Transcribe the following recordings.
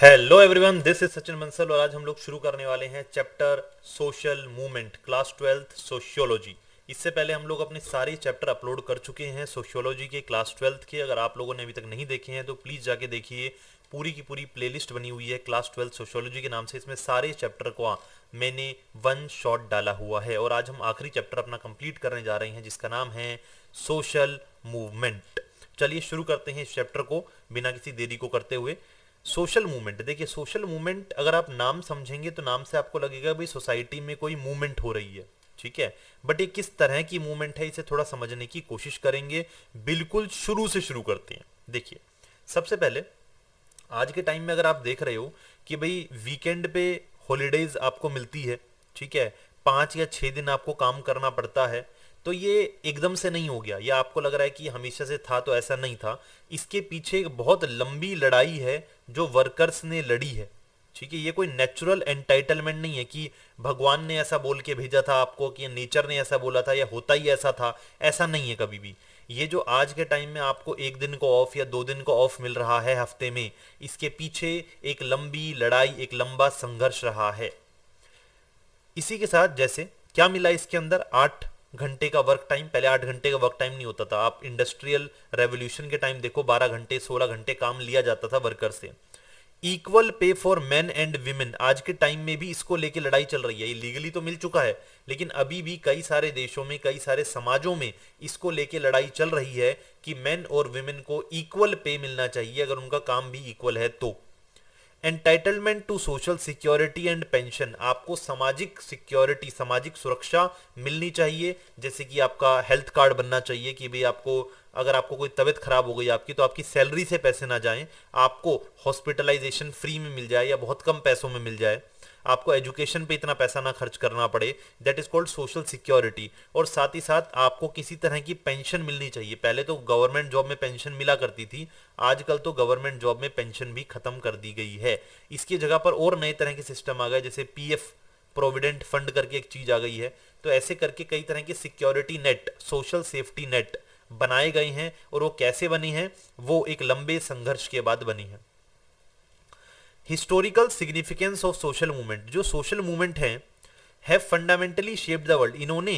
Hello everyone, this is Sachin Bansal और आज हम लोग शुरू करने वाले हैं chapter social movement class 12th sociology. इससे पहले हम लोग अपने सारे चैप्टर अपलोड कर चुके हैं सोशियोलॉजी के क्लास 12th के। अगर आप लोगों ने अभी तक नहीं देखे हैं तो प्लीज़ जाके देखिए। पूरी की पूरी प्लेलिस्ट बनी हुई है क्लास 12th सोशियोलॉजी के नाम से। इसमें सारे चैप्टर को मैंने वन शॉट डाला हुआ है और आज हम आखिरी चैप्टर अपना कंप्लीट करने जा रहे हैं जिसका नाम है सोशल मूवमेंट। चलिए शुरू करते हैं इस चैप्टर को बिना किसी देरी को करते हुए। सोशल मूवमेंट, देखिए सोशल मूवमेंट अगर आप नाम समझेंगे तो नाम से आपको लगेगा भाई सोसाइटी में कोई मूवमेंट हो रही है, ठीक है। बट ये किस तरह की मूवमेंट है इसे थोड़ा समझने की कोशिश करेंगे। बिल्कुल शुरू से शुरू करते हैं। देखिए सबसे पहले आज के टाइम में अगर आप देख रहे हो कि भाई वीकेंड पे हॉलीडेज आपको मिलती है, ठीक है, 5 या 6 दिन आपको काम करना पड़ता है। तो ये एकदम से नहीं हो गया, या आपको लग रहा है कि हमेशा से था, तो ऐसा नहीं था। इसके पीछे एक बहुत लंबी लड़ाई है जो वर्कर्स ने लड़ी है, ठीक है। ये कोई नेचुरल एंटाइटलमेंट नहीं है कि भगवान ने ऐसा बोल के भेजा था आपको, कि नेचर ने ऐसा बोला था या होता ही ऐसा था। ऐसा नहीं है कभी भी। ये जो आज के टाइम में आपको 1 दिन को ऑफ या 2 दिन को ऑफ मिल रहा है हफ्ते में, इसके पीछे एक लंबी लड़ाई, एक लंबा संघर्ष रहा है। इसी के साथ जैसे क्या मिला इसके अंदर, 8 घंटे का वर्क टाइम। पहले 8 घंटे का वर्क टाइम नहीं होता था। आप इंडस्ट्रियल रेवोल्यूशन के टाइम देखो, 12 घंटे 16 घंटे काम लिया जाता था वर्कर से। Equal pay for main and women, आज के टाइम में भी इसको लेके लड़ाई चल रही है। ये लीगली तो मिल चुका है, लेकिन अभी भी कई सारे देशों में, कई सारे समाजों में इसको लेके लड़ाई चल रही है कि मेन और विमेन को इक्वल पे मिलना चाहिए अगर उनका काम भी इक्वल है तो। Entitlement to social security and pension, आपको सामाजिक सिक्योरिटी, सामाजिक सुरक्षा मिलनी चाहिए। जैसे कि आपका हेल्थ कार्ड बनना चाहिए कि भाई आपको, अगर आपको कोई तबीयत खराब हो गई आपकी, तो आपकी सैलरी से पैसे ना जाएं, आपको हॉस्पिटलाइजेशन फ्री में मिल जाए या बहुत कम पैसों में मिल जाए, आपको एजुकेशन पे इतना पैसा ना खर्च करना पड़े। That is called social security. और साथ ही साथ आपको किसी तरह की पेंशन मिलनी चाहिए। पहले तो गवर्नमेंट जॉब में पेंशन मिला करती थी, आजकल तो गवर्नमेंट जॉब में पेंशन भी खत्म कर दी गई है। इसकी जगह पर और नए तरह के सिस्टम आ गए, जैसे पीएफ, प्रोविडेंट फंड करके एक चीज आ गई है। तो ऐसे करके कई तरह के security net, social safety net बनाए गए हैं। और वो कैसे बनी हैं, वो एक लंबे संघर्ष के बाद बनी है। Historical significance of social movement, जो सोशल मूवमेंट है फंडामेंटली शेप्ड द वर्ल्ड, इन्होंने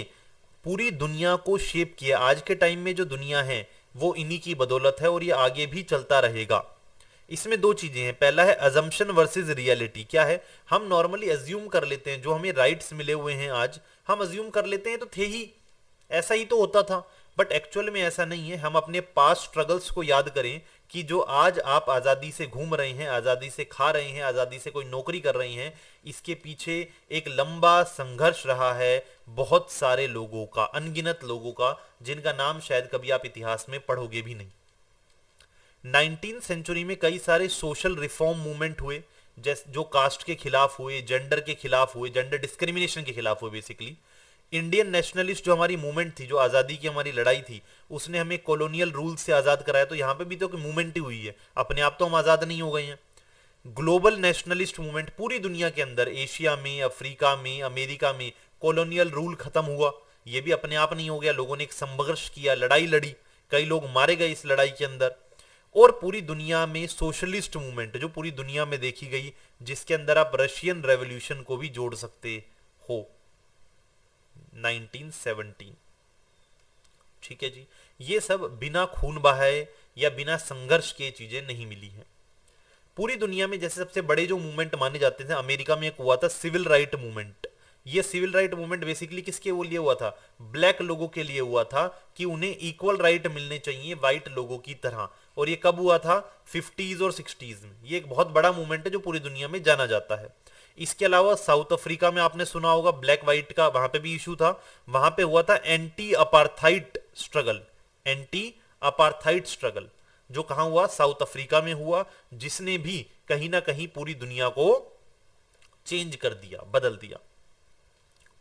पूरी दुनिया को शेप किया। आज के टाइम में जो दुनिया है वो इन्हीं की बदौलत है और ये आगे भी चलता रहेगा। इसमें दो चीजें हैं। पहला है अजम्पशन वर्सेस रियलिटी। क्या है, हम नॉर्मली अज्यूम कर लेते हैं, जो हमें राइट्स मिले हुए हैं आज, हम अज्यूम कर लेते हैं तो थे ही, ऐसा ही तो होता था। बट एक्चुअल में ऐसा नहीं है। हम अपने पास्ट स्ट्रगल्स को याद करें कि जो आज आप आज़ादी से घूम रहे हैं, आज़ादी से खा रहे हैं, आज़ादी से कोई नौकरी कर रहे हैं, इसके पीछे एक लंबा संघर्ष रहा है बहुत सारे लोगों का, अनगिनत लोगों का, जिनका नाम शायद कभी आप इतिहास में पढ़ोगे भी नहीं। 19th सेंचुरी में कई सारे सोशल रिफॉर्म मूवमेंट हुए, जैसे जो कास्ट के खिलाफ हुए, जेंडर के खिलाफ हुए, जेंडर डिस्क्रिमिनेशन के खिलाफ हुए। बेसिकली इंडियन नेशनलिस्ट जो हमारी मूवमेंट थी, जो आज़ादी की हमारी लड़ाई थी, उसने हमें कॉलोनियल रूल से आज़ाद कराया। तो यहाँ पे भी तो मूवमेंट ही हुई है, अपने आप तो हम आज़ाद नहीं हो गए हैं। ग्लोबल नेशनलिस्ट मूवमेंट, पूरी दुनिया के अंदर, एशिया में, अफ्रीका में, अमेरिका में कॉलोनियल रूल खत्म हुआ। ये भी अपने आप नहीं हो गया, लोगों ने एक संघर्ष किया, लड़ाई लड़ी, कई लोग मारे गए इस लड़ाई के अंदर। और पूरी दुनिया में सोशलिस्ट मूवमेंट जो पूरी दुनिया में देखी गई, जिसके अंदर आप रशियन रेवोल्यूशन को भी जोड़ सकते हो, 1917, ठीक है जी। ये सब बिना खून बहाए या बिना संघर्ष के चीजें नहीं मिली हैं पूरी दुनिया में। जैसे सबसे बड़े जो मूवमेंट माने जाते थे, अमेरिका में एक हुआ था सिविल राइट मूवमेंट। ये सिविल राइट मूवमेंट बेसिकली किसके लिए हुआ था, ब्लैक लोगों के लिए हुआ था, कि उन्हें इक्वल राइट मिलने चाहिए व्हाइट लोगों की तरह। और ये कब हुआ था, 50s और 60s में। ये एक बहुत बड़ा मूवमेंट है जो पूरी दुनिया में जाना जाता है। इसके अलावा साउथ अफ्रीका में आपने सुना होगा ब्लैक व्हाइट का, वहां पे भी इशू था। वहां पे हुआ था anti apartheid struggle, anti apartheid struggle, जो कहां हुआ, साउथ अफ्रीका में हुआ, जिसने भी कहीं ना कहीं पूरी दुनिया को चेंज कर दिया, बदल दिया।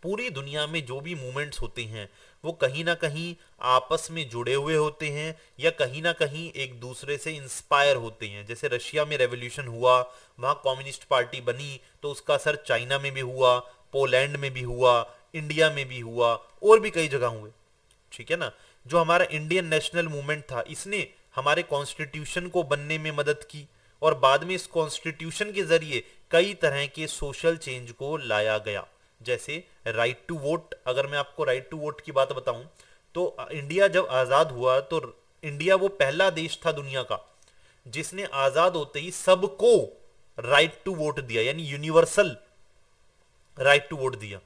पूरी दुनिया में जो भी मूवमेंट्स होते हैं वो कहीं ना कहीं आपस में जुड़े हुए होते हैं या कहीं ना कहीं एक दूसरे से इंस्पायर होते हैं। जैसे रशिया में रेवोल्यूशन हुआ, वहां कम्युनिस्ट पार्टी बनी, तो उसका असर चाइना में भी हुआ, पोलैंड में भी हुआ, इंडिया में भी हुआ, और भी कई जगह हुए, ठीक है ना। जो हमारा इंडियन नेशनल मूवमेंट था, इसने हमारे कॉन्स्टिट्यूशन को बनने में मदद की। और बाद में इस कॉन्स्टिट्यूशन के जरिए कई तरह के सोशल चेंज को लाया गया। जैसे राइट टू वोट, अगर मैं आपको राइट टू वोट की बात बताऊं तो इंडिया जब आजाद हुआ तो इंडिया वो पहला देश था दुनिया का जिसने आजाद होते ही सबको राइट टू वोट दिया, यानी यूनिवर्सल राइट टू वोट दिया।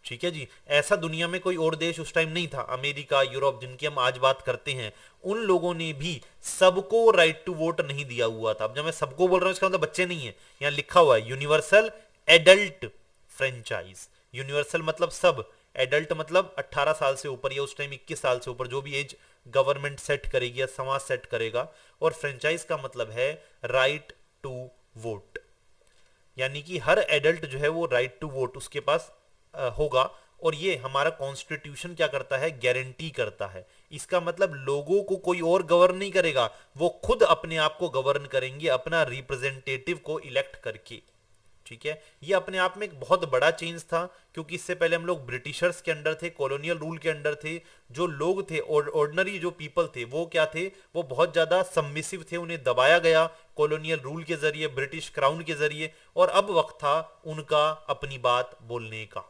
ठीक है जी, ऐसा दुनिया में कोई और देश उस टाइम नहीं था। अमेरिका, यूरोप, जिनकी हम आज बात करते हैं, उन लोगों ने भी सबको राइट टू वोट नहीं दिया हुआ था। अब जब मैं सबको बोल रहा हूं इसका मतलब बच्चे नहीं है, यहां लिखा हुआ है यूनिवर्सल एडल्ट फ्रेंचाइज। यूनिवर्सल मतलब सब, एडल्ट मतलब 18 साल से ऊपर या उस टाइम 21 साल से ऊपर, जो भी एज गवर्नमेंट सेट करेगी या समाज सेट करेगा। और फ्रेंचाइज का मतलब है राइट टू वोट, यानी कि हर एडल्ट जो है वो राइट टू वोट उसके पास होगा। और ये हमारा कॉन्स्टिट्यूशन क्या करता है, गारंटी करता है। इसका मतलब लोगों को कोई और गवर्न नहीं करेगा, वो खुद अपने आप को गवर्न करेंगे अपना रिप्रेजेंटेटिव को इलेक्ट करके। ठीक है, ये अपने आप में एक बहुत बड़ा चेंज था, क्योंकि इससे पहले हम लोग ब्रिटिशर्स के अंडर थे, कॉलोनियल रूल के अंडर थे। जो लोग थे, ऑर्डिनरी जो पीपल थे, वो क्या थे, वो बहुत ज्यादा सबमिसिव थे, उन्हें दबाया गया कॉलोनियल रूल के जरिए, ब्रिटिश क्राउन के जरिए। और अब वक्त था उनका अपनी बात बोलने का।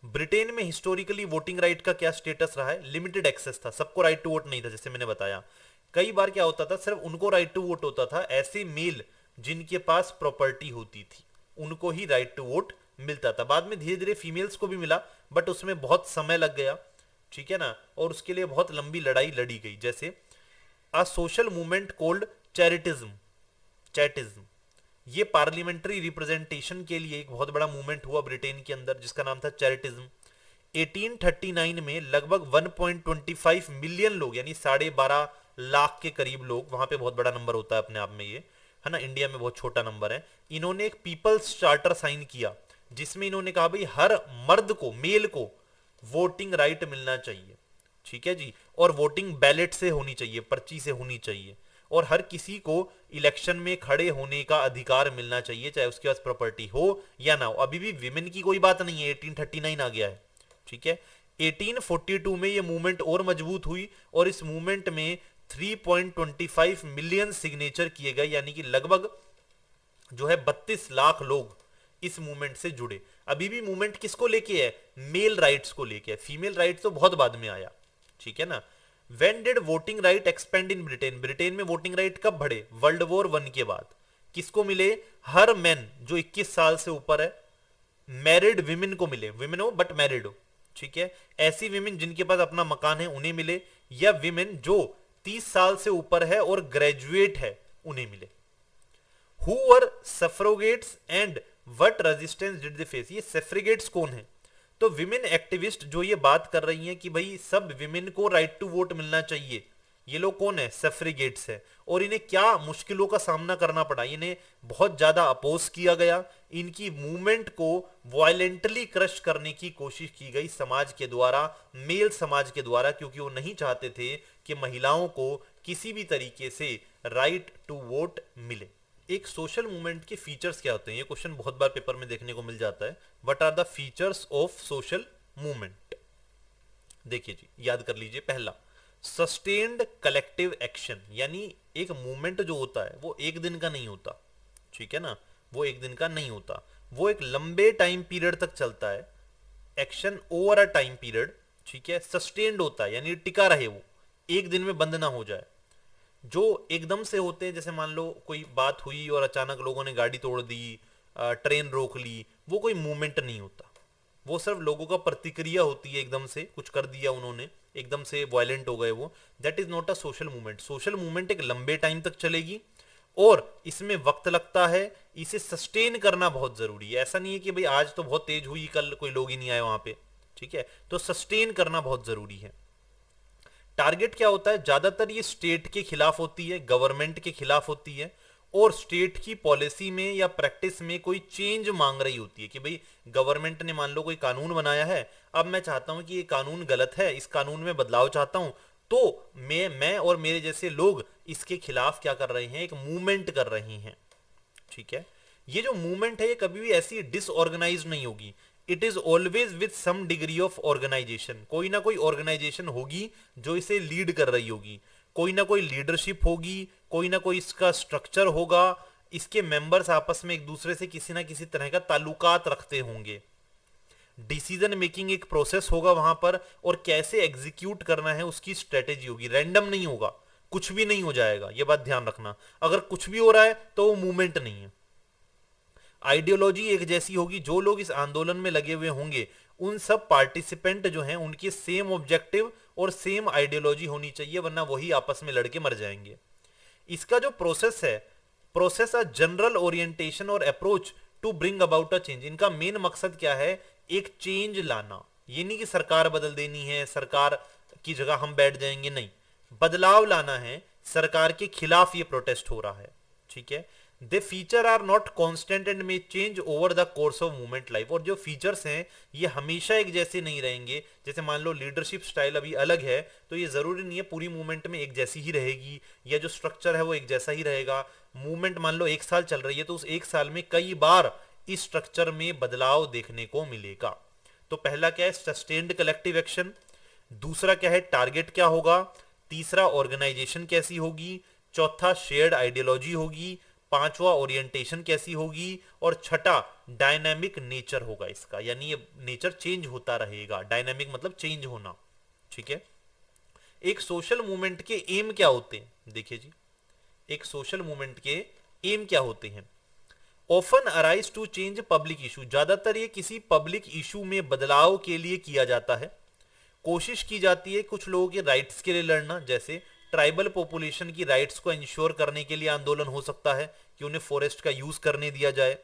ब्रिटेन में हिस्टोरिकली वोटिंग राइट का क्या स्टेटस रहा है, लिमिटेड एक्सेस था, सबको राइट टू वोट नहीं था। जैसे मैंने बताया, कई बार क्या होता था, सिर्फ उनको राइट टू वोट होता था, ऐसे मेल जिनके पास प्रॉपर्टी होती थी उनको ही राइट टू वोट मिलता था। बाद में धीरे धीरे फीमेल्स को भी मिला, बट उसमें बहुत समय लग गया। ठीक है ना, और उसके लिए बहुत लंबी लड़ाई लड़ी गई। जैसे अ सोशल मूवमेंट कोल्ड चैटिज्म, ये पार्लियामेंट्री रिप्रेजेंटेशन के लिए एक बहुत बड़ा मूवमेंट हुआ ब्रिटेन के अंदर, जिसका नाम था चैरिटिज्म। 1839 में लगभग 1.25 मिलियन लोग, यानी 12.5 लाख के करीब लोग, वहां पे बहुत बड़ा नंबर होता है अपने आप में ये, है ना, इंडिया में बहुत छोटा नंबर है। इन्होंने एक पीपल्स चार्टर साइन किया, जिसमें इन्होंने कहा भाई हर मर्द को, मेल को वोटिंग राइट मिलना चाहिए। ठीक है जी, और वोटिंग बैलेट से होनी चाहिए, पर्ची से होनी चाहिए। और हर किसी को इलेक्शन में खड़े होने का अधिकार मिलना चाहिए, चाहे उसके पास प्रॉपर्टी हो या ना हो। अभी भी विमेन की कोई बात नहीं है, 1839 आ गया है। ठीक है, 1842 में ये मूवमेंट और मजबूत हुई, और इस मूवमेंट में 3.25 मिलियन सिग्नेचर किए गए, यानी कि लगभग जो है 32 लाख लोग इस मूवमेंट से जुड़े। अभी भी मूवमेंट किसको लेके है, मेल राइट्स को लेके है, फीमेल राइट्स तो बहुत बाद में आया। ठीक है ना। When did voting right expand in Britain? Britain में वोटिंग राइट कब बढ़े, वर्ल्ड वॉर 1 के बाद। किसको मिले, हर मैन जो 21 साल से ऊपर है, मैरिड विमेन को मिले, विमेन हो बट मैरिड हो। ठीक है, ऐसी विमेन जिनके पास अपना मकान है उन्हें मिले, या विमेन जो 30 साल से ऊपर है और ग्रेजुएट है उन्हें मिले। Who were suffragettes and what resistance did they face? ये सफ्रेगेट्स कौन है, तो विमेन एक्टिविस्ट जो ये बात कर रही हैं कि भाई सब विमेन को राइट टू वोट मिलना चाहिए, ये लोग कौन है, सफ्रेगेट्स है। और इन्हें क्या मुश्किलों का सामना करना पड़ा, इन्हें बहुत ज्यादा अपोज किया गया, इनकी मूवमेंट को वायलेंटली क्रश करने की कोशिश की गई समाज के द्वारा, मेल समाज के द्वारा, क्योंकि वो नहीं चाहते थे कि महिलाओं को किसी भी तरीके से राइट टू वोट मिले। एक सोशल मूवमेंट के फीचर्स क्या होते हैं, ये क्वेश्चन बहुत बार पेपर में देखने को मिल जाता है। What are the features of social movement, देखिए जी, याद कर लीजिए। पहला, सस्टेन्ड कलेक्टिव एक्शन, यानी एक मूवमेंट जो होता है वो एक दिन का नहीं होता। ठीक है ना, वो एक दिन का नहीं होता, वो एक लंबे टाइम पीरियड तक चलता है, action over a time period. ठीक है, सस्टेन्ड होता है यानी टिका रहे, वो एक दिन में बंद ना हो जाए। जो एकदम से होते हैं, जैसे मान लो कोई बात हुई और अचानक लोगों ने गाड़ी तोड़ दी, ट्रेन रोक ली, वो कोई मूवमेंट नहीं होता, वो सिर्फ लोगों का प्रतिक्रिया होती है, एकदम से कुछ कर दिया उन्होंने, एकदम से वायलेंट हो गए वो। That is not a social movement. Social movement एक लंबे टाइम तक चलेगी और इसमें वक्त लगता है, इसे सस्टेन करना बहुत जरूरी है। ऐसा नहीं है कि भाई आज तो बहुत तेज हुई, कल कोई लोग ही नहीं आए वहां पे। ठीक है, तो सस्टेन करना बहुत जरूरी है। टारगेट क्या होता है, ज्यादातर ये स्टेट के खिलाफ होती है, गवर्नमेंट के खिलाफ होती है, और स्टेट की पॉलिसी में या प्रैक्टिस में कोई चेंज मांग रही होती है कि भाई गवर्नमेंट ने मान लो कोई कानून बनाया है, अब मैं चाहता हूं कि ये कानून गलत है, इस कानून में बदलाव चाहता हूं, तो मैं और मेरे जैसे लोग इसके खिलाफ क्या कर रहे हैं, एक मूवमेंट कर रहे हैं। ठीक है, ये जो मूवमेंट है ये कभी भी ऐसी डिसऑर्गेनाइज नहीं होगी, it is always with some degree of organization. कोई ना कोई ऑर्गेनाइजेशन होगी जो इसे लीड कर रही होगी, कोई ना कोई लीडरशिप होगी, कोई ना कोई इसका स्ट्रक्चर होगा, इसके मेंबर्स आपस में एक दूसरे से किसी ना किसी तरह का ताल्लुकात रखते होंगे, डिसीजन मेकिंग एक प्रोसेस होगा वहां पर, और कैसे एग्जीक्यूट करना है उसकी स्ट्रेटेजी होगी। रैंडम नहीं होगा, कुछ भी नहीं हो जाएगा, यह बात ध्यान रखना। अगर कुछ भी हो रहा है तो वो मूवमेंट नहीं है। आइडियोलॉजी एक जैसी होगी, जो लोग इस आंदोलन में लगे हुए होंगे उन सब पार्टिसिपेंट जो हैं उनके सेम ऑब्जेक्टिव और सेम आइडियोलॉजी होनी चाहिए, वरना वही आपस में लड़के मर जाएंगे। इसका जो प्रोसेस है, प्रोसेस अ जनरल ओरिएंटेशन और approach to bring about a change. इनका मेन मकसद क्या है? एक चेंज लाना। ये नहीं कि सरकार बदल देनी है, सरकार की जगह हम बैठ जाएंगे, नहीं, बदलाव लाना है। सरकार के खिलाफ ये प्रोटेस्ट हो रहा है, ठीक है। They feature are not constant and may change over the course of movement life. और जो फीचर्स हैं ये हमेशा एक जैसे नहीं रहेंगे। जैसे मान लो लीडरशिप स्टाइल अभी अलग है, तो ये जरूरी नहीं है पूरी मूवमेंट में एक जैसी ही रहेगी, या जो स्ट्रक्चर है वो एक जैसा ही रहेगा। मूवमेंट मान लो 1 साल चल रही है, तो उस 1 साल में कई बार इस स्ट्रक्चर में बदलाव देखने को मिलेगा। तो पहला क्या है? Sustained collective action. दूसरा क्या है? टारगेट क्या होगा। तीसरा ऑर्गेनाइजेशन कैसी होगी। चौथा शेयर्ड आइडियोलॉजी होगी। पांचवा ओरिएंटेशन कैसी होगी। और छठा डायनामिक नेचर होगा इसका, यानी ये नेचर चेंज होता रहेगा। डायनामिक मतलब चेंज होना, ठीक है। एक सोशल मूवमेंट के एम क्या होते हैं? देखिए जी, एक सोशल मूवमेंट के एम क्या होते हैं? Often arise to change public issue. ज्यादातर ये किसी पब्लिक इशू में बदलाव के लिए किया जाता है। कोशिश की जाती है कुछ लोगों के राइट्स के लिए लड़ना, जैसे ट्राइबल पॉपुलेशन की राइट्स को इंश्योर करने के लिए आंदोलन हो सकता है कि उन्हें फॉरेस्ट का यूज करने दिया जाए,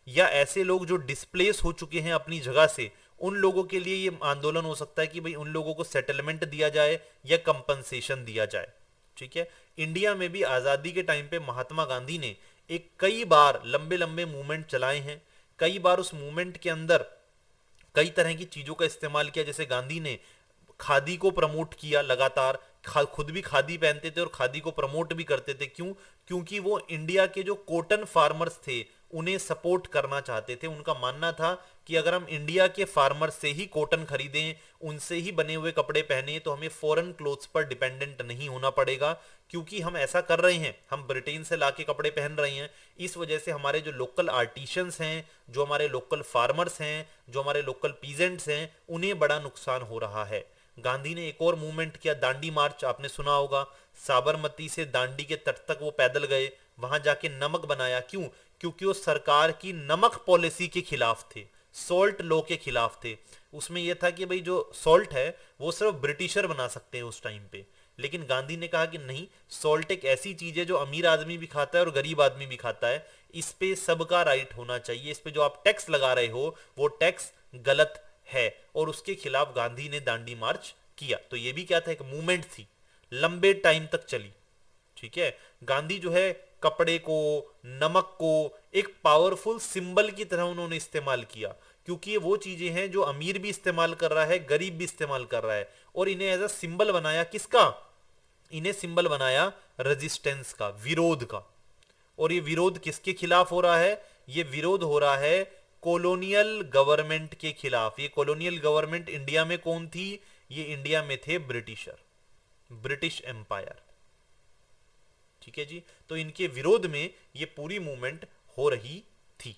या ऐसे लोग जो डिस्प्लेस हो चुके हैं अपनी जगह से, उन लोगों के लिए ये आंदोलन हो सकता है कि भाई उन लोगों को सेटलमेंट दिया जाए या कंपनसेशन दिया जाए, ठीक है। इंडिया में भी आजादी के टाइम पे महात्मा गांधी ने एक कई बार लंबे लंबे मूवमेंट चलाए हैं। कई बार उस मूवमेंट के अंदर कई तरह की चीजों का इस्तेमाल किया। जैसे गांधी ने खादी को प्रमोट किया लगातार, खुद भी खादी पहनते थे और खादी को प्रमोट भी करते थे। क्यों? क्योंकि वो इंडिया के जो कॉटन फार्मर्स थे उन्हें सपोर्ट करना चाहते थे। उनका मानना था कि अगर हम इंडिया के फार्मर से ही कॉटन खरीदें, उनसे ही बने हुए कपड़े पहने, तो हमें फॉरेन क्लोथ्स पर डिपेंडेंट नहीं होना पड़ेगा। क्योंकि हम ऐसा कर रहे हैं, हम ब्रिटेन से लाके कपड़े पहन रहे हैं, इस वजह से हमारे जो लोकल आर्टिशंस हैं, जो हमारे लोकल फार्मर्स हैं, जो हमारे लोकल पीजेंट्स हैं, उन्हें बड़ा नुकसान हो रहा है। गांधी ने एक और मूवमेंट किया, दांडी मार्च, आपने सुना होगा। साबरमती से दांडी के तट तक वो पैदल गए, वहां जाके नमक बनाया। क्यों? क्योंकि वो सरकार की नमक पॉलिसी के खिलाफ थे, सॉल्ट लॉ के खिलाफ थे। उसमें यह था कि भाई जो सॉल्ट है वो सिर्फ ब्रिटिशर बना सकते हैं उस टाइम पे, लेकिन गांधी ने कहा कि नहीं, सॉल्ट एक ऐसी चीज है जो अमीर आदमी भी खाता है और गरीब आदमी भी खाता है, इस पे सबका राइट होना चाहिए, इस पे जो आप टैक्स लगा रहे हो वो टैक्स गलत है। और उसके खिलाफ गांधी ने दांडी मार्च किया। तो ये भी क्या था? एक मूवमेंट थी, लंबे टाइम तक चली, ठीक है। गांधी जो है कपड़े को, नमक को एक पावरफुल सिंबल की तरह उन्होंने इस्तेमाल किया, क्योंकि ये वो चीजें हैं जो अमीर भी इस्तेमाल कर रहा है, गरीब भी इस्तेमाल कर रहा है। और इन्हें एज अ सिंबल बनाया किसका? इन्हें सिंबल बनाया रेजिस्टेंस का, विरोध का। और ये विरोध किसके खिलाफ हो रहा है? ये विरोध हो रहा है कॉलोनियल गवर्नमेंट के खिलाफ। ये कॉलोनियल गवर्नमेंट इंडिया में कौन थी? ये इंडिया में थे ब्रिटिशर, ब्रिटिश एम्पायर, ठीक है जी। तो इनके विरोध में ये पूरी मूवमेंट हो रही थी।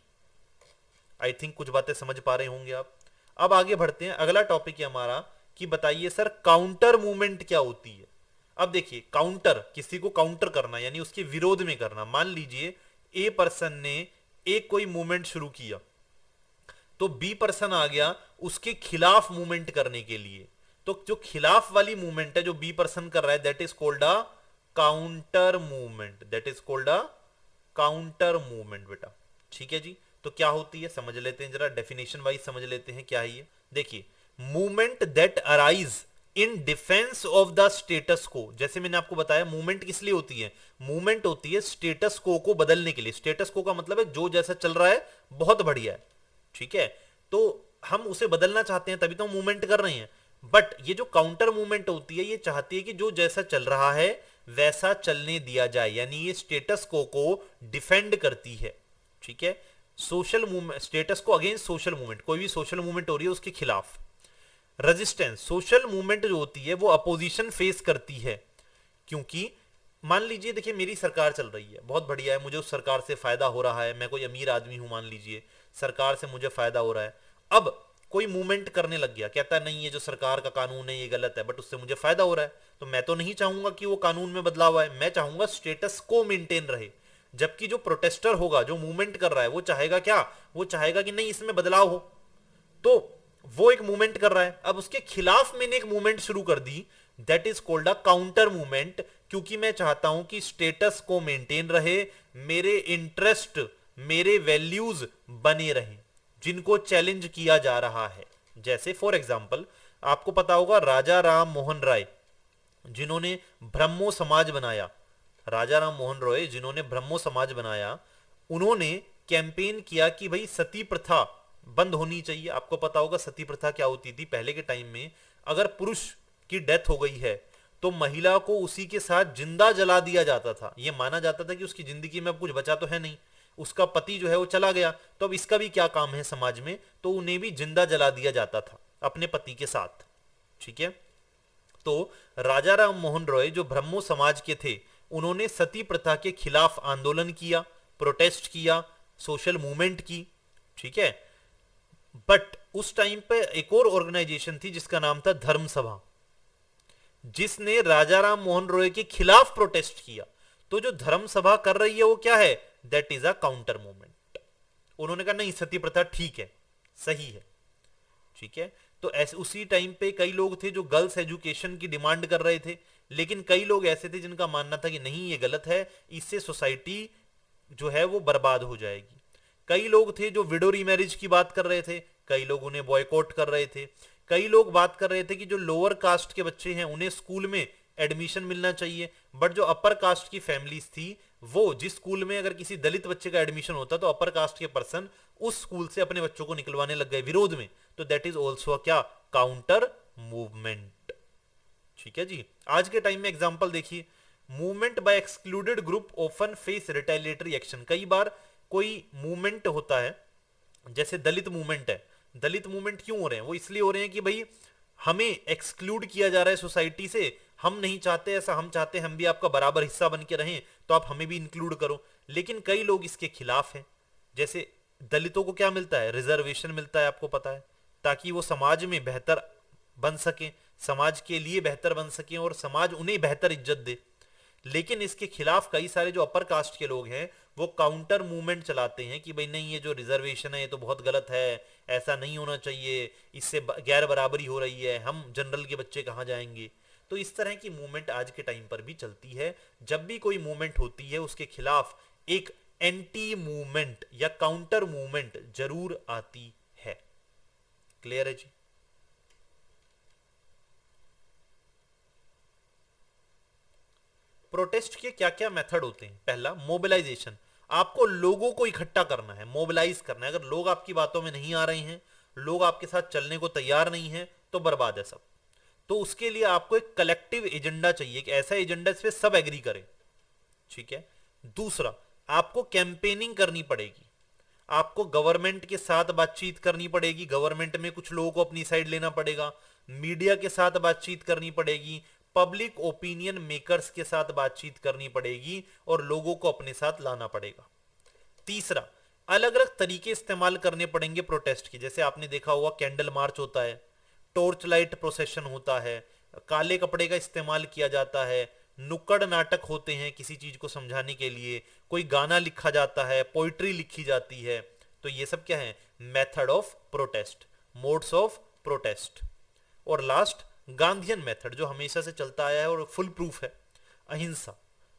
आई थिंक कुछ बातें समझ पा रहे होंगे आप। अब आगे बढ़ते हैं, अगला टॉपिक है हमारा कि बताइए सर काउंटर मूवमेंट क्या होती है। अब देखिए, काउंटर, किसी को काउंटर करना यानी उसके विरोध में करना। मान लीजिए ए पर्सन ने एक कोई मूवमेंट शुरू किया, तो बी पर्सन आ गया उसके खिलाफ मूवमेंट करने के लिए। तो जो खिलाफ वाली मूवमेंट है जो बी पर्सन कर रहा है, that is called a counter movement, that is called a counter movement बेटा, ठीक है जी। तो क्या होती है समझ लेते हैं, जरा डेफिनेशन वाइज समझ लेते हैं क्या है ये। देखिए, movement that arise in defence of the status को। जैसे मैंने आपको बताया मूवमेंट किस लिए होती है? मूवमेंट होती है स्टेटस को बदलने के लिए। स्टेटस को का मतलब है जो जैसा चल रहा है बहुत बढ़िया है, ठीक है, तो हम उसे बदलना चाहते हैं, तभी तो हम मूवमेंट कर रहे हैं। बट ये जो काउंटर मूवमेंट होती है, ये चाहती है कि जो जैसा चल रहा है वैसा चलने दिया जाए, यानी ये स्टेटस को डिफेंड करती है, ठीक है। सोशल मूवमेंट, स्टेटस को अगेंस्ट सोशल मूवमेंट, कोई भी सोशल मूवमेंट हो रही है उसके खिलाफ। रेजिस्टेंस, सोशल मूवमेंट जो होती है वो अपोजिशन फेस करती है क्योंकि मान लीजिए, देखिए मेरी सरकार चल रही है, बहुत बढ़िया है, मुझे उस सरकार से फायदा हो रहा है, मैं कोई अमीर आदमी हूं मान लीजिए, सरकार से मुझे फायदा हो रहा है। अब कोई मूवमेंट करने लग गया, कहता है नहीं ये जो सरकार का कानून है ये गलत है, बट उससे मुझे फायदा हो रहा है, तो मैं तो नहीं चाहूंगा कि वो कानून में बदलाव आए, मैं चाहूंगा स्टेटस को मेंटेन रहे। जबकि जो प्रोटेस्टर होगा, जो मूवमेंट कर रहा है, वो चाहेगा क्या, वो चाहेगा कि नहीं इसमें बदलाव हो। तो वो एक मूवमेंट कर रहा है, अब उसके खिलाफ मैंने एक मूवमेंट शुरू कर दी, that is called a counter movement, क्योंकि मैं चाहता हूं कि स्टेटस को मेंटेन रहे, मेरे इंटरेस्ट, मेरे वैल्यूज बने रहें जिनको चैलेंज किया जा रहा है। जैसे फॉर एग्जाम्पल, आपको पता होगा राजा राम मोहन राय, जिन्होंने ब्रह्मो समाज बनाया, राजा राम मोहन रॉय जिन्होंने ब्रह्मो समाज बनाया, उन्होंने कैंपेन किया कि भाई सती प्रथा बंद होनी चाहिए। आपको पता होगा सती प्रथा क्या होती थी पहले के टाइम में, अगर पुरुष की डेथ हो गई है तो महिला को उसी के साथ जिंदा जला दिया जाता था। यह माना जाता था कि उसकी जिंदगी में अब कुछ बचा तो है नहीं, उसका पति जो है वो चला गया, तो अब इसका भी क्या काम है समाज में, तो उन्हें भी जिंदा जला दिया जाता था अपने पति के साथ। ठीक है, तो राजा राम मोहन रॉय जो ब्रह्मो समाज के थे, उन्होंने सती प्रथा के खिलाफ आंदोलन किया, प्रोटेस्ट किया, सोशल मूवमेंट की। ठीक है, बट उस टाइम पे एक और ऑर्गेनाइजेशन थी जिसका नाम था धर्म सभा, जिसने राजा राम मोहन रॉय के खिलाफ प्रोटेस्ट किया। तो जो धर्म सभा कर रही है वो क्या है, that is a counter movement. उन्होंने कहा नहीं सती प्रथा ठीक है, सही है। ठीक है, तो ऐसे उसी टाइम पे कई लोग थे जो गर्ल्स एजुकेशन की डिमांड कर रहे थे, लेकिन कई लोग ऐसे थे जिनका मानना था कि नहीं ये गलत है, इससे सोसाइटी जो है वो बर्बाद हो जाएगी। कई लोग थे जो विडो रीमैरिज की बात कर रहे थे, कई लोग उन्हें बॉयकॉट कर रहे थे, कई लोग बात कर रहे थे कि जो लोअर कास्ट के बच्चे हैं उन्हें स्कूल में एडमिशन मिलना चाहिए, बट जो अपर कास्ट की फैमिलीज थी, वो जिस स्कूल में अगर किसी दलित बच्चे का एडमिशन होता तो अपर कास्ट के पर्सन उस स्कूल से अपने बच्चों को निकलवाने लग गए विरोध में। तो दैट इज ऑल्सो क्या, काउंटर मूवमेंट। ठीक है जी, आज के टाइम में एग्जांपल देखिए, movement by excluded group often face retaliatory action. कई बार कोई मूवमेंट होता है, जैसे दलित मूवमेंट है, दलित मूवमेंट क्यों हो रहे हैं, वो इसलिए हो रहे हैं कि भाई हमें एक्सक्लूड किया जा रहा है सोसाइटी से, हम नहीं चाहते ऐसा, हम चाहते हैं हम भी आपका बराबर हिस्सा बन के रहें, तो आप हमें भी इंक्लूड करो। लेकिन कई लोग इसके खिलाफ हैं। जैसे दलितों को क्या मिलता है, रिजर्वेशन मिलता है, आपको पता है, ताकि वो समाज में बेहतर बन सके, समाज के लिए बेहतर बन सके और समाज उन्हें बेहतर इज्जत दे। लेकिन इसके खिलाफ कई सारे जो अपर कास्ट के लोग हैं वो काउंटर मूवमेंट चलाते हैं कि भाई नहीं ये जो रिजर्वेशन है ये तो बहुत गलत है, ऐसा नहीं होना चाहिए, इससे गैर बराबरी हो रही है, हम जनरल के बच्चे कहाँ जाएंगे। तो इस तरह की मूवमेंट आज के टाइम पर भी चलती है। जब भी कोई मूवमेंट होती है उसके खिलाफ एक एंटी मूवमेंट या काउंटर मूवमेंट जरूर आती है। क्लियर है जी। प्रोटेस्ट के क्या क्या मेथड होते हैं। पहला, मोबिलाइजेशन, आपको लोगों को इकट्ठा करना है, मोबिलाइज करना है। अगर लोग आपकी बातों में नहीं आ रहे हैं, लोग आपके साथ चलने को तैयार नहीं है, तो बर्बाद है सब। तो उसके लिए आपको एक कलेक्टिव एजेंडा चाहिए, एक ऐसा एजेंडा इस पे सब एग्री करें। ठीक है। दूसरा, आपको कैंपेनिंग करनी पड़ेगी, आपको गवर्नमेंट के साथ बातचीत करनी पड़ेगी, गवर्नमेंट में कुछ लोगों को अपनी साइड लेना पड़ेगा, मीडिया के साथ बातचीत करनी पड़ेगी, पब्लिक ओपिनियन मेकर्स के साथ बातचीत करनी पड़ेगी और लोगों को अपने साथ लाना पड़ेगा। तीसरा, अलग अलग तरीके इस्तेमाल करने पड़ेंगे प्रोटेस्ट की। जैसे आपने देखा होगा कैंडल मार्च होता है, टॉर्च लाइट प्रोसेशन होता है, काले कपड़े का इस्तेमाल किया जाता है, नुक्कड़ नाटक होते हैं किसी चीज को समझाने के लिए, कोई गाना लिखा जाता है, पोइट्री लिखी जाती है। तो ये सब क्या है, method of protest, modes of protest. और लास्ट, गांधीयन मेथड जो हमेशा से चलता आया है और फुल प्रूफ है, अहिंसा,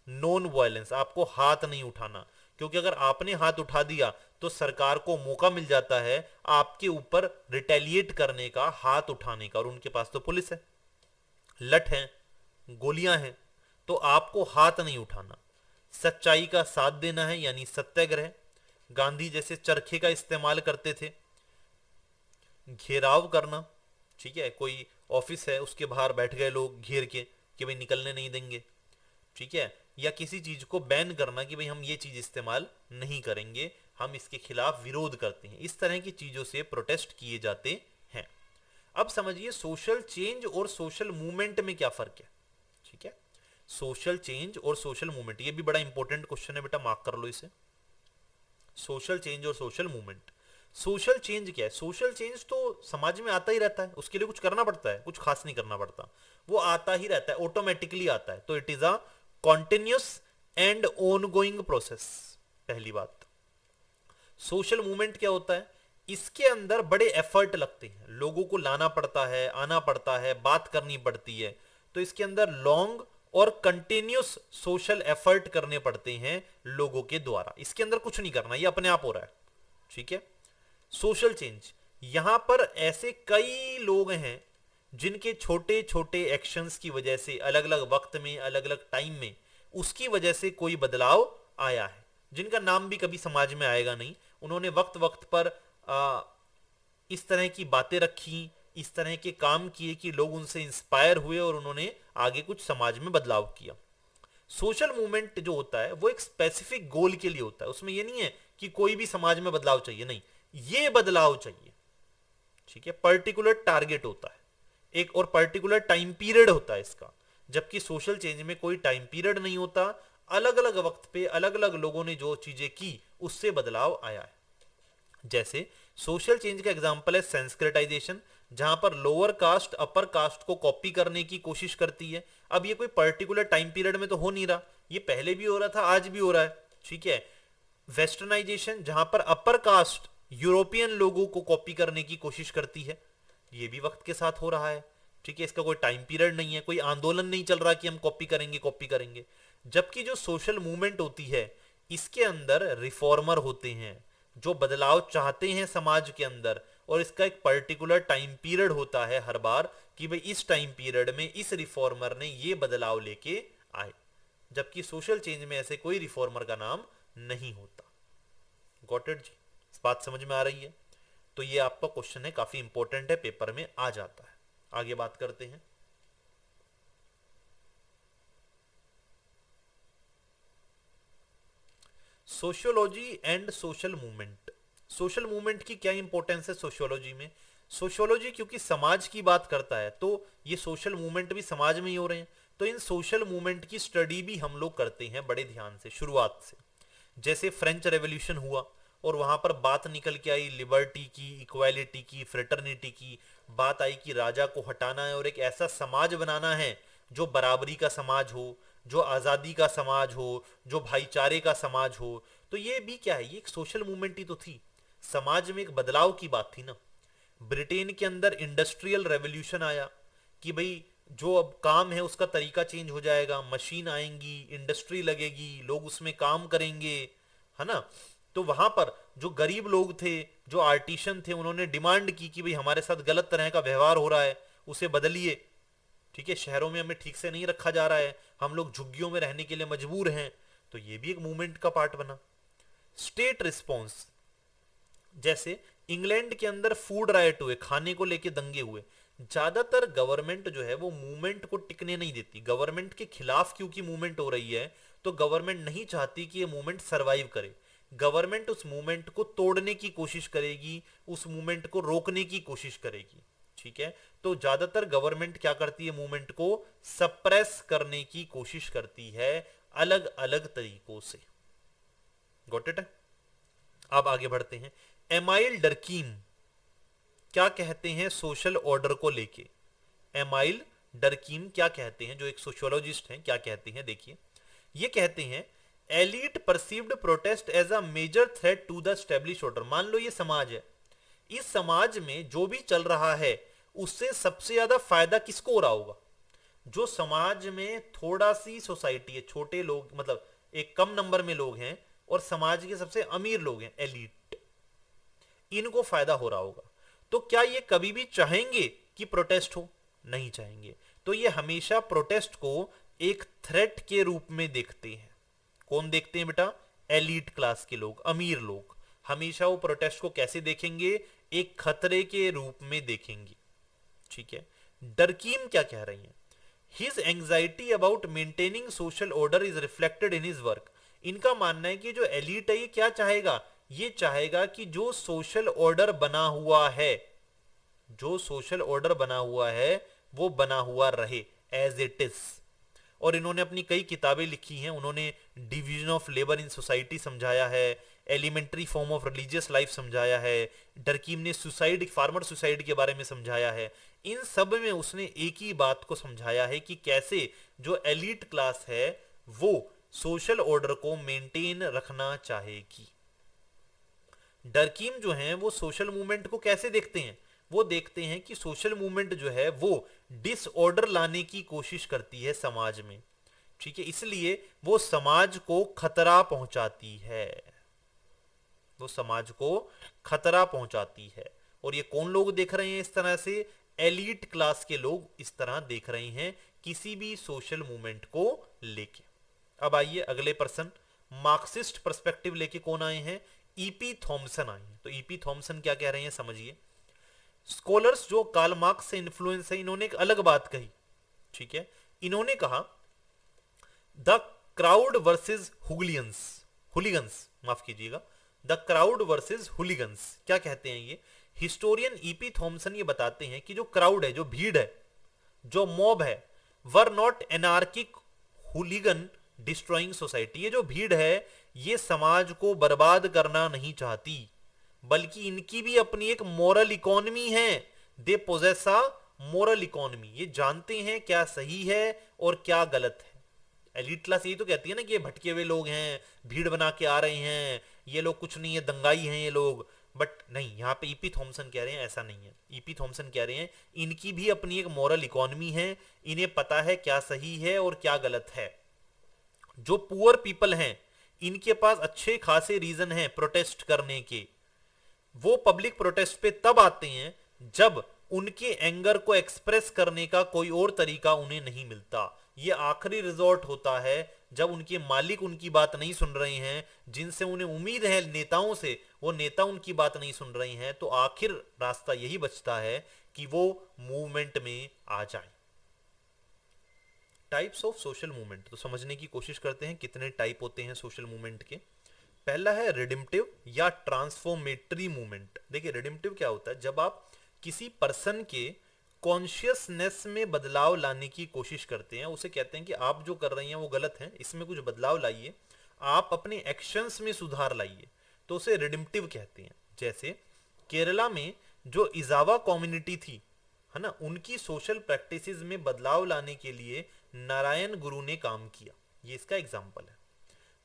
नॉन वायलेंस। आपको हाथ नहीं उठाना, क्योंकि अगर आपने हाथ उठा दिया तो सरकार को मौका मिल जाता है आपके ऊपर रिटेलिएट करने का, हाथ उठाने का, और उनके पास तो पुलिस है, लठ है, गोलियां हैं, तो आपको हाथ नहीं उठाना। सच्चाई का साथ देना है, यानी सत्याग्रह। गांधी जैसे चरखे का इस्तेमाल करते थे, घेराव करना। ठीक है, कोई ऑफिस है उसके बाहर बैठ गए लोग घेर के कि भाई निकलने नहीं देंगे। ठीक है, या किसी चीज को बैन करना कि भाई हम ये चीज इस्तेमाल नहीं करेंगे, हम इसके खिलाफ विरोध करते हैं। इस तरह की चीजों से प्रोटेस्ट किए जाते हैं। अब समझिए सोशल चेंज और सोशल मूवमेंट में क्या फर्क है। ठीक है, सोशल चेंज और सोशल मूवमेंट, ये भी बड़ा इंपॉर्टेंट क्वेश्चन है बेटा, मार्क कर लो इसे। सोशल चेंज और सोशल मूवमेंट। सोशल चेंज क्या है? सोशल चेंज तो समाज में आता ही रहता है, उसके लिए कुछ करना पड़ता है? कुछ खास नहीं करना पड़ता, वो आता ही रहता है, ऑटोमेटिकली आता है। तो it is a continuous and ongoing process, पहली बात। सोशल मूवमेंट क्या होता है? इसके अंदर बड़े एफर्ट लगते हैं, लोगों को लाना पड़ता है, आना पड़ता है, बात करनी पड़ती है। तो इसके अंदर लॉन्ग और कंटिन्यूस सोशल एफर्ट करने पड़ते हैं लोगों के द्वारा। इसके अंदर कुछ नहीं करना, ये अपने आप हो रहा है, ठीक है। सोशल चेंज, यहां पर ऐसे कई लोग हैं जिनके छोटे छोटे एक्शंस की वजह से अलग अलग वक्त में, अलग अलग टाइम में, उसकी वजह से कोई बदलाव आया है, जिनका नाम भी कभी समाज में आएगा नहीं। उन्होंने वक्त वक्त पर इस तरह की बातें रखी, इस तरह के काम किए कि लोग उनसे इंस्पायर हुए और उन्होंने आगे कुछ समाज में बदलाव किया। सोशल मूवमेंट जो होता है वो एक स्पेसिफिक गोल के लिए होता है, उसमें ये नहीं है कि कोई भी समाज में बदलाव चाहिए, नहीं, ये बदलाव चाहिए, ठीक है। पर्टिकुलर टारगेट होता है एक, और पर्टिकुलर टाइम पीरियड होता है इसका। जबकि सोशल चेंज में कोई टाइम पीरियड नहीं होता, अलग अलग वक्त पे अलग अलग लोगों ने जो चीजें की उससे बदलाव आया है। जैसे सोशल चेंज का एग्जांपल है सेंस्क्रिटाइजेशन, जहां पर लोअर कास्ट अपर कास्ट को कॉपी करने की कोशिश करती है। अब ये कोई पर्टिकुलर टाइम पीरियड में तो हो नहीं रहा, ये पहले भी हो रहा था, आज भी हो रहा है, ठीक है। वेस्टर्नाइजेशन, जहां पर अपर कास्ट यूरोपियन लोगों को कॉपी करने की कोशिश करती है, ये भी वक्त के साथ हो रहा है, ठीक है। इसका कोई टाइम पीरियड नहीं है, कोई आंदोलन नहीं चल रहा कि हम कॉपी करेंगे कॉपी करेंगे। जबकि जो सोशल मूवमेंट होती है इसके अंदर रिफॉर्मर होते हैं जो बदलाव चाहते हैं समाज के अंदर, और इसका एक पर्टिकुलर टाइम पीरियड होता है हर बार कि भाई इस टाइम पीरियड में इस रिफॉर्मर ने ये बदलाव लेके आए। जबकि सोशल चेंज में ऐसे कोई रिफॉर्मर का नाम नहीं होता। गॉट इट जी? इस बात समझ में आ रही है? तो ये आपका क्वेश्चन है, काफी इंपॉर्टेंट है, पेपर में आ जाता है। आगे बात करते हैं। Sociology and social movement. Social movement की क्या इंपॉर्टेंस है सोशियोलॉजी में? सोशियोलॉजी क्योंकि समाज की बात करता है, तो ये सोशल मूवमेंट भी समाज में ही हो रहे हैं। तो इन सोशल मूवमेंट की स्टडी भी हम लोग करते हैं बड़े ध्यान से, शुरुआत से। जैसे फ्रेंच रेवोल्यूशन हुआ और वहां पर बात निकल के आई लिबर्टी की, इक्वालिटी की, फ्रेटर्निटी की। बात आई कि राजा को हटाना है और एक ऐसा समाज बनाना है जो बराबरी का समाज हो, जो आज़ादी का समाज हो, जो भाईचारे का समाज हो। तो ये भी क्या है, ये एक सोशल मूवमेंट ही तो थी, समाज में एक बदलाव की बात थी ना। ब्रिटेन के अंदर इंडस्ट्रियल रेवोल्यूशन आया कि भाई जो अब काम है उसका तरीका चेंज हो जाएगा, मशीन आएंगी, इंडस्ट्री लगेगी, लोग उसमें काम करेंगे, है ना। तो वहां पर जो गरीब लोग थे, जो आर्टिशन थे, उन्होंने डिमांड की कि भाई हमारे साथ गलत तरह का व्यवहार हो रहा है, उसे बदलिए, ठीक है। शहरों में हमें ठीक से नहीं रखा जा रहा है, हम लोग झुग्गियों में रहने के लिए मजबूर हैं। तो ये भी एक मूवमेंट का पार्ट बना। स्टेट रिस्पॉन्स, जैसे इंग्लैंड के अंदर फूड राइट हुए, खाने को लेके दंगे हुए। ज्यादातर गवर्नमेंट जो है वो मूवमेंट को टिकने नहीं देती, गवर्नमेंट के खिलाफ क्योंकि मूवमेंट हो रही है, तो गवर्नमेंट नहीं चाहती कि ये मूवमेंट सरवाइव करे। गवर्नमेंट उस मूवमेंट को तोड़ने की कोशिश करेगी, उस मूवमेंट को रोकने की कोशिश करेगी, ठीक है। तो ज्यादातर गवर्नमेंट क्या करती है, मूवमेंट को सप्रेस करने की कोशिश करती है अलग अलग तरीकों से। Got it? अब आगे बढ़ते हैं। एमाइल डर्कीम क्या कहते हैं सोशल ऑर्डर को लेके? एमाइल डर्कीम क्या कहते हैं, जो एक सोशियोलॉजिस्ट हैं, क्या कहते हैं? देखिए, ये कहते हैं elite perceived protest as a major threat to the establish order. मान लो ये समाज है, इस समाज में जो भी चल रहा है उससे सबसे ज्यादा फायदा किसको हो रहा होगा? जो समाज में थोड़ा सी सोसाइटी है, छोटे लोग, मतलब एक कम नंबर में लोग हैं और समाज के सबसे अमीर लोग हैं, एलीट, इनको फायदा हो रहा होगा। तो क्या ये कभी भी चाहेंगे कि प्रोटेस्ट हो? नहीं चाहेंगे। तो ये हमेशा प्रोटेस्ट को एक थ्रेट के रूप में देखते हैं। कौन देखते हैं बेटा? एलीट क्लास के लोग, अमीर लोग। हमेशा वो प्रोटेस्ट को कैसे देखेंगे? एक खतरे के रूप में देखेंगे, ठीक है। डरकीम क्या कह रही हैं? His anxiety about maintaining social order is reflected in his work. इनका मानना है कि जो एलीट है ये क्या चाहेगा? ये चाहेगा कि जो सोशल ऑर्डर बना हुआ है, जो सोशल ऑर्डर बना हुआ है वो बना हुआ रहे, एज इट इज। और इन्होंने अपनी कई किताबें लिखी हैं। उन्होंने division of labour in society समझाया है, elementary form of religious life समझाया है, डरकीम ने सुसाइड, फार्मर सुसाइड के बारे में समझाया है। इन सब में उसने एक ही बात को समझाया है कि कैसे जो एलीट क्लास है वो सोशल ऑर्डर को मेंटेन रखना चाहेगी। डरकीम जो हैं वो सोशल मूवमेंट को कैसे देखते हैं? वो देखते हैं कि सोशल मूवमेंट जो है वो डिसऑर्डर लाने की कोशिश करती है समाज में, ठीक है, इसलिए वो समाज को खतरा पहुंचाती है, वो समाज को खतरा पहुंचाती है। और ये कौन लोग देख रहे हैं इस तरह से? एलीट क्लास के लोग इस तरह देख रहे हैं किसी भी सोशल मूवमेंट को लेके। अब आइए अगले पर्सन, मार्क्सिस्ट पर्सपेक्टिव लेके कौन आए हैं? ईपी थॉमसन आए हैं। तो ईपी थॉमसन क्या कह रहे हैं समझिए। स्कॉलर्स जो कार्ल मार्क्स से इन्फ्लुएंस है, इन्होंने एक अलग बात कही, ठीक है। इन्होंने कहा द क्राउड वर्सेस हुलिगन्स, हुलिगन्स माफ कीजिएगा, द क्राउड वर्सेस हुलिगन्स। क्या कहते हैं ये? हिस्टोरियन ईपी थॉमसन ये बताते हैं कि जो क्राउड है, जो भीड़ है, जो मॉब है, were not anarchic hooligan destroying society. ये जो भीड़ है ये समाज को बर्बाद करना नहीं चाहती, बल्कि इनकी भी अपनी एक मोरल इकोनॉमी है। They possess a moral economy. ये जानते हैं क्या सही है और क्या गलत है। एलीट क्लास यही तो कहती है ना कि ये भटके हुए लोग हैं, भीड़ बना के आ रहे हैं, ये लोग कुछ नहीं है, दंगाई हैं ये लोग। बट नहीं, यहाँ पे ईपी थॉमसन कह रहे हैं ऐसा नहीं है। ईपी थॉमसन कह रहे हैं इनकी भी अपनी एक मोरल इकोनॉमी है, इन्हें पता है क्या सही है और क्या गलत है। जो पुअर पीपल हैं इनके पास अच्छे खासे रीजन हैं प्रोटेस्ट करने के। वो पब्लिक प्रोटेस्ट पे तब आते हैं जब उनके एंगर को एक्सप्रेस करने का कोई और तरीका उन्हें नहीं मिलता। ये आखिरी रिजॉर्ट होता है जब उनके मालिक उनकी बात नहीं सुन रहे हैं, जिनसे उन्हें उम्मीद है नेताओं से, वो नेता उनकी बात नहीं सुन रहे हैं, तो आखिर रास्ता यही बचता है कि वो मूवमेंट में आ जाए। टाइप्स ऑफ सोशल मूवमेंट तो समझने की कोशिश करते हैं कितने टाइप होते हैं सोशल मूवमेंट के। पहला है रिडिम्पटिव या ट्रांसफॉर्मेटरी मूवमेंट। देखिए रिडिम्पटिव क्या होता है? जब आप किसी पर्सन के कॉन्शियसनेस में बदलाव लाने की कोशिश करते हैं, उसे कहते हैं कि आप जो कर रहे हैं वो गलत है, इसमें कुछ बदलाव लाइए, आप अपने एक्शंस में सुधार लाइए, तो उसे रिडिम्पटिव कहते हैं। जैसे केरला में जो इजावा कम्युनिटी थी, है ना, उनकी सोशल प्रैक्टिसेस में बदलाव लाने के लिए नारायण गुरु ने काम किया, ये इसका एग्जाम्पल है।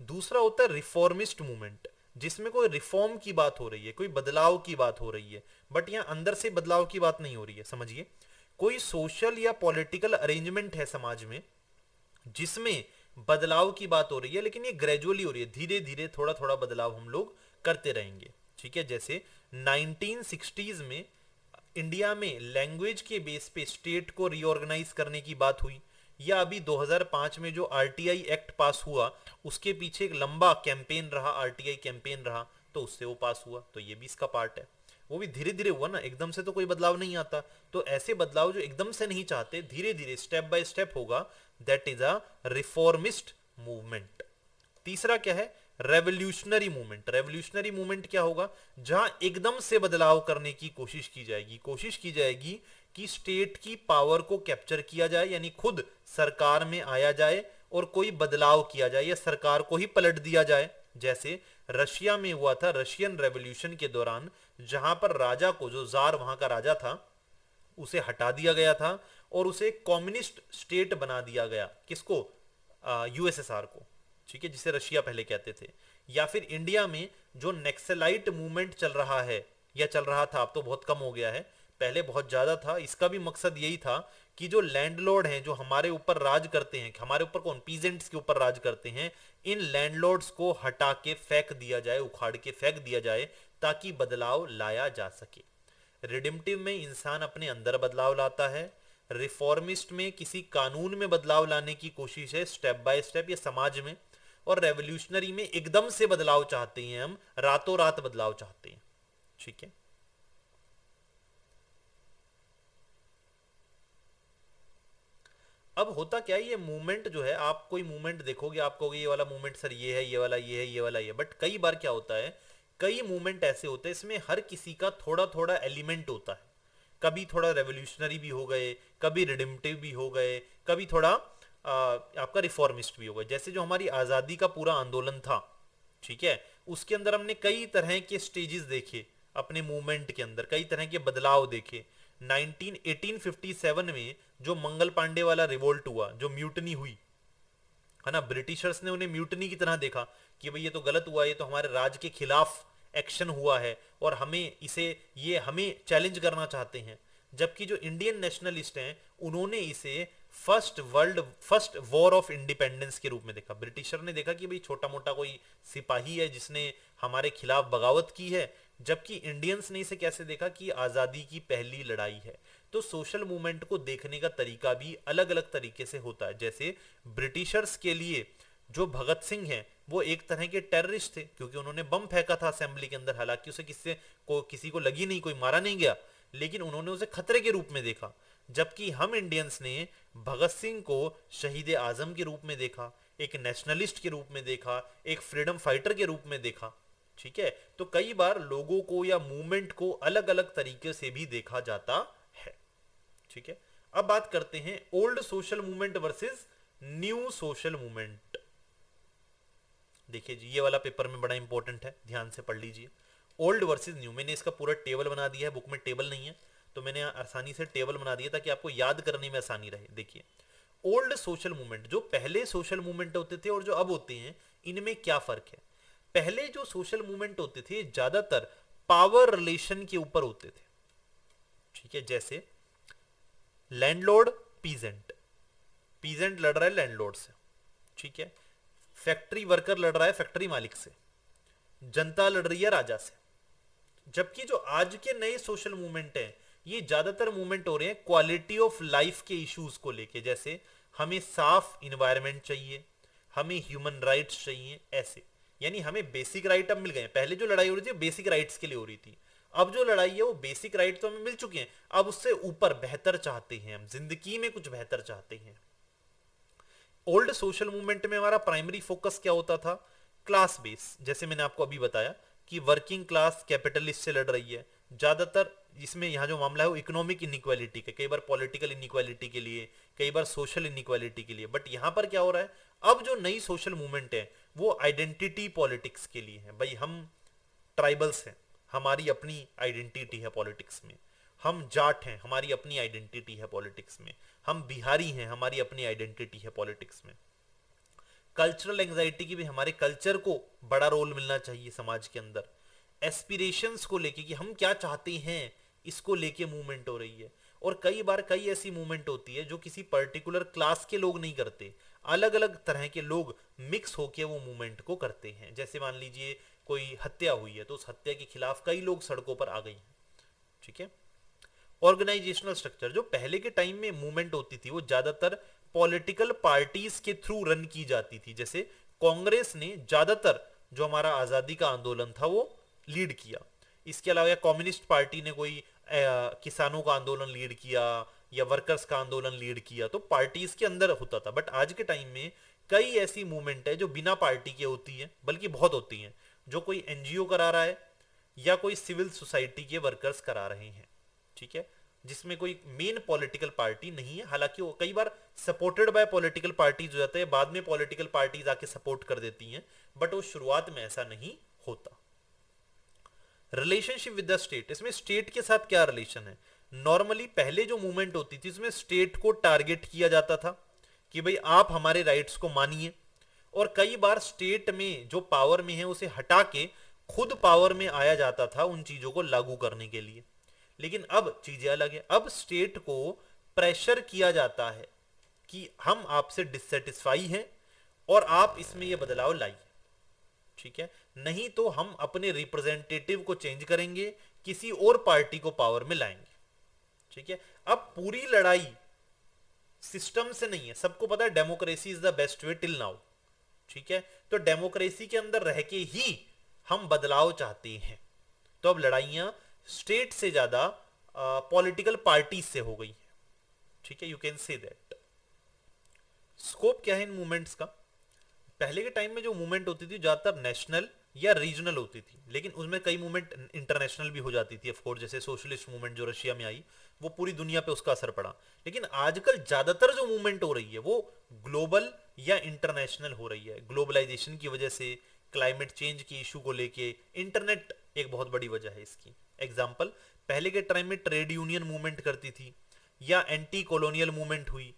दूसरा होता है रिफॉर्मिस्ट मूवमेंट, जिसमें कोई रिफॉर्म की बात हो रही है, कोई बदलाव की बात हो रही है, बट यहां अंदर से बदलाव की बात नहीं हो रही है। समझिए, कोई सोशल या पॉलिटिकल अरेंजमेंट है समाज में जिसमें बदलाव की बात हो रही है, लेकिन ये ग्रेजुअली हो रही है, धीरे धीरे थोड़ा थोड़ा बदलाव हम लोग करते रहेंगे, ठीक है। जैसे 1960s में इंडिया में लैंग्वेज के बेस पे स्टेट को रीऑर्गेनाइज करने की बात हुई, या अभी 2005 में जो आरटीआई एक्ट पास हुआ उसके पीछे एक लंबा कैंपेन रहा, आरटीआई कैंपेन रहा, तो उससे वो पास हुआ, तो ये भी इसका पार्ट है। वो भी धीरे धीरे हुआ ना, एकदम से तो कोई बदलाव नहीं आता। तो ऐसे बदलाव जो एकदम से नहीं चाहते, धीरे धीरे स्टेप बाय स्टेप होगा, that is a reformist movement. तीसरा क्या है? Revolutionary movement. रेवोल्यूशनरी मूवमेंट क्या होगा? जहां एकदम से बदलाव करने की कोशिश की जाएगी, कि स्टेट की पावर को कैप्चर किया जाए, यानी खुद सरकार में आया जाए और कोई बदलाव किया जाए या सरकार को ही पलट दिया जाए। जैसे रशिया में हुआ था रशियन रेवोल्यूशन के दौरान, जहां पर राजा को, जो जार वहां का राजा था, उसे हटा दिया गया था और उसे कम्युनिस्ट स्टेट बना दिया गया। किसको? यूएसएसआर को, ठीक है, जिसे रशिया पहले कहते थे। या फिर इंडिया में जो नेक्सलाइट मूवमेंट चल रहा है या चल रहा था, अब तो बहुत कम हो गया है, पहले बहुत ज्यादा था। इसका भी मकसद यही था कि जो लैंडलॉर्ड हैं, जो हमारे ऊपर राज करते हैं, हमारे ऊपर कौन? पीजेंट्स के ऊपर राज करते हैं, इन लैंडलॉर्ड्स को हटा के फेंक दिया जाए, उखाड़ के फेंक दिया जाए, ताकि बदलाव लाया जा सके। रिडिम्पटिव में इंसान अपने अंदर बदलाव लाता है, रिफॉर्मिस्ट में किसी कानून में बदलाव लाने की कोशिश है, स्टेप बाय स्टेप, या समाज में, और रेवोल्यूशनरी में एकदम से बदलाव चाहते हैं, हम रातों रात बदलाव चाहते हैं, ठीक है। अब होता क्या है, ये मूवमेंट जो है, आप कोई मूवमेंट देखोगे, आप कहोगे ये वाला मूवमेंट सर ये है, ये वाला ये है, ये वाला ये, बट कई बार क्या होता है, कई मूवमेंट ऐसे होते हैं इसमें हर किसी का थोड़ा थोड़ा एलिमेंट होता है। कभी थोड़ा रेवोल्यूशनरी भी हो गए, कभी रिडिम्पटिव भी हो गए, कभी थोड़ा आपका रिफॉर्मिस्ट भी होगा। जैसे जो हमारी आजादी का पूरा आंदोलन था, ठीक है, उसके अंदर हमने कई तरह के स्टेजेस देखे, अपने मूवमेंट के अंदर कई तरह के बदलाव देखे। 1857 में जो मंगल पांडे वाला रिवोल्ट हुआ, जो म्यूटनी हुई है ना, ब्रिटिशर्स ने उन्हें म्यूटनी की तरह देखा कि भाई ये तो गलत हुआ, ये तो हमारे राज के खिलाफ एक्शन हुआ है और हमें इसे, ये हमें चैलेंज करना चाहते हैं। जबकि जो इंडियन नेशनलिस्ट हैं उन्होंने इसे फर्स्ट वॉर ऑफ इंडिपेंडेंस के रूप में देखा। ब्रिटिशर ने देखा कि भाई छोटा मोटा कोई सिपाही है जिसने हमारे खिलाफ बगावत की है, जबकि इंडियंस ने इसे कैसे देखा कि आज़ादी की पहली लड़ाई है। तो सोशल मूवमेंट को देखने का तरीका भी अलग अलग तरीके से होता है। जैसे ब्रिटिशर्स के लिए जो भगत सिंह हैं वो एक तरह के टेररिस्ट थे, क्योंकि उन्होंने बम फेंका था असेंबली के अंदर, हालांकि उसे किसी को लगी नहीं, कोई मारा नहीं गया, लेकिन उन्होंने उसे खतरे के रूप में देखा। जबकि हम इंडियंस ने भगत सिंह को शहीद आजम के रूप में देखा, एक नेशनलिस्ट के रूप में देखा, एक फ्रीडम फाइटर के रूप में देखा। ठीक है, तो कई बार लोगों को या मूवमेंट को अलग अलग तरीके से भी देखा जाता है। ठीक है, अब बात करते हैं old social movement versus new social movement. देखिए जी, ये वाला पेपर में बड़ा इंपॉर्टेंट है, ध्यान से पढ़ लीजिए। ओल्ड वर्सेस न्यू, मैंने इसका पूरा टेबल बना दिया है, बुक में टेबल नहीं है तो मैंने आसानी से टेबल बना दिया ताकि आपको याद करने में आसानी रहे। देखिए, ओल्ड सोशल मूवमेंट, जो पहले सोशल मूवमेंट होते थे और जो अब होते हैं, इनमें क्या फर्क है। पहले जो सोशल मूवमेंट होते थे ज्यादातर पावर रिलेशन के ऊपर होते थे। ठीक है, जैसे लैंडलॉर्ड पीजेंट, पीजेंट लड़ रहा है लैंडलॉर्ड से, ठीक है, फैक्ट्री वर्कर लड़ रहा है फैक्ट्री मालिक से, जनता लड़ रही है राजा से। जबकि जो आज के नए सोशल मूवमेंट हैं, ये ज्यादातर मूवमेंट हो रहे हैं क्वालिटी ऑफ लाइफ के इश्यूज को लेके। जैसे हमें साफ इन्वायरमेंट चाहिए, हमें ह्यूमन राइट्स चाहिए, ऐसे। यानी हमें बेसिक राइट अब मिल गए। पहले जो लड़ाई हो रही थी बेसिक राइट्स के लिए हो रही थी, अब जो लड़ाई है वो बेसिक राइट तो हमें मिल चुके हैं, अब उससे ऊपर बेहतर चाहते हैं, हम जिंदगी में कुछ बेहतर चाहते हैं। ओल्ड सोशल मूवमेंट में हमारा प्राइमरी फोकस क्या होता था, क्लास बेस। जैसे मैंने आपको अभी बताया कि वर्किंग क्लास कैपिटलिस्ट से लड़ रही है ज्यादातर। इसमें यहाँ जो मामला है वो इकोनॉमिक इनइक्वालिटी के, कई बार पॉलिटिकल इनइक्वालिटी के लिए, कई बार सोशल इनइक्वालिटी के लिए। बट यहाँ पर क्या हो रहा है, अब जो नई सोशल मूवमेंट है वो आइडेंटिटी पॉलिटिक्स के लिए है। भाई हम ट्राइबल्स हैं, हमारी अपनी आइडेंटिटी है पॉलिटिक्स में। हम जाट हैं, हमारी अपनी आइडेंटिटी है पॉलिटिक्स में। हम बिहारी हैं, हमारी अपनी आइडेंटिटी है पॉलिटिक्स में। कल्चरल एंजाइटी की भी, हमारे कल्चर को बड़ा रोल मिलना चाहिए समाज के अंदर। एस्पिरेशंस को लेके कि हम क्या चाहते हैं, इसको लेके मूवमेंट हो रही है। और कई बार कई ऐसी मूवमेंट होती है जो किसी पर्टिकुलर क्लास के लोग नहीं करते, अलग अलग तरह के लोग मिक्स होके वो मूवमेंट को करते हैं। जैसे मान लीजिए कोई हत्या हुई है तो उस हत्या के खिलाफ कई लोग सड़कों पर आ गए हैं। ठीक है, ऑर्गेनाइजेशनल स्ट्रक्चर, जो पहले के टाइम में मूवमेंट होती थी वो ज्यादातर पॉलिटिकल पार्टीज के थ्रू रन की जाती थी। जैसे कांग्रेस ने ज्यादातर जो हमारा आजादी का आंदोलन था वो लीड किया। इसके अलावा कम्युनिस्ट पार्टी ने कोई किसानों का आंदोलन लीड किया या वर्कर्स का आंदोलन लीड किया, तो पार्टीज के अंदर होता था। बट आज के टाइम में कई ऐसी मूवमेंट है जो बिना पार्टी के होती है, बल्कि बहुत होती हैं, जो कोई एनजीओ करा रहा है या कोई सिविल सोसाइटी के वर्कर्स करा रहे हैं। ठीक है, जिसमें कोई मेन पॉलिटिकल पार्टी नहीं है। हालांकि वो कई बार सपोर्टेड बाय पॉलिटिकल पार्टीज हो जाते हैं, बाद में पॉलिटिकल पार्टीज आके सपोर्ट कर देती हैं, बट वो शुरुआत में ऐसा नहीं होता। रिलेशनशिप विद द स्टेट, इसमें स्टेट के साथ क्या रिलेशन है। नॉर्मली पहले जो मूवमेंट होती थी उसमें स्टेट को टारगेट किया जाता था कि भाई आप हमारे राइट्स को मानिए, और कई बार स्टेट में जो पावर में है उसे हटा के खुद पावर में आया जाता था उन चीजों को लागू करने के लिए। लेकिन अब चीजें अलग है, अब स्टेट को प्रेशर किया जाता है कि हम आपसे डिससेटिस्फाई हैं और आप इसमें यह बदलाव लाइए। ठीक है, नहीं तो हम अपने रिप्रेजेंटेटिव को चेंज करेंगे, किसी और पार्टी को पावर में लाएंगे। ठीक है, अब पूरी लड़ाई सिस्टम से नहीं है, सबको पता है democracy is the best way till now. ठीक है, तो डेमोक्रेसी के अंदर रह के ही हम बदलाव चाहते हैं। तो अब लड़ाइयां स्टेट से ज्यादा पॉलिटिकल पार्टी से हो गई है। ठीक है, you can say that. Scope क्या है इन मूवमेंट्स का। पहले के टाइम में जो मूवमेंट होती थी ज्यादातर नेशनल या रीजनल होती थी, लेकिन उसमें कई मूवमेंट इंटरनेशनल भी हो जाती थी ऑफ कोर्स, जैसे सोशलिस्ट मूवमेंट जो रशिया में आई, वो पूरी दुनिया पे उसका असर पड़ा। लेकिन आजकल ज्यादातर जो मूवमेंट हो रही है वो ग्लोबल या इंटरनेशनल हो रही है, ग्लोबलाइजेशन की वजह से, क्लाइमेट चेंज की इशू को लेके। इंटरनेट एक बहुत बड़ी वजह है इसकी। एग्जाम्पल, पहले के टाइम में ट्रेड यूनियन मूवमेंट करती थी या एंटी कॉलोनियल मूवमेंट हुई,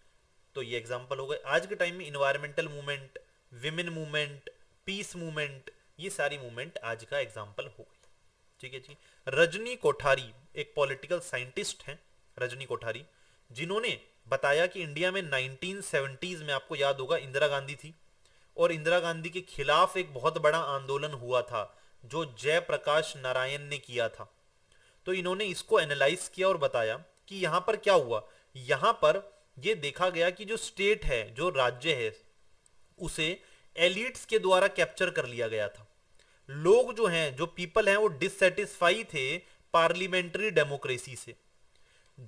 तो ये एग्जाम्पल हो गए। आज के टाइम में environmental movement, women movement, piece movement, ये सारी मूवमेंट आज का एग्जाम्पल हो गई। ठीक है जी। रजनी कोठारी एक पॉलिटिकल साइंटिस्ट हैं, रजनी कोठारी, जिन्होंने बताया कि इंडिया में 1970s में, आपको याद होगा, इंदिरा गांधी थी और इंदिरा गांधी के खिलाफ एक बहुत बड़ा आंदोलन हुआ था जो जयप्रकाश नारायण ने किया था। तो इन्होंने इसको एनालाइज किया और बताया कि यहां पर क्या हुआ। यहां पर यह देखा गया कि जो स्टेट है, जो राज्य है, उसे एलिट्स के द्वारा कैप्चर कर लिया गया था। लोग जो हैं, जो पीपल हैं, वो डिससेटिस्फाई थे पार्लियामेंट्री डेमोक्रेसी से।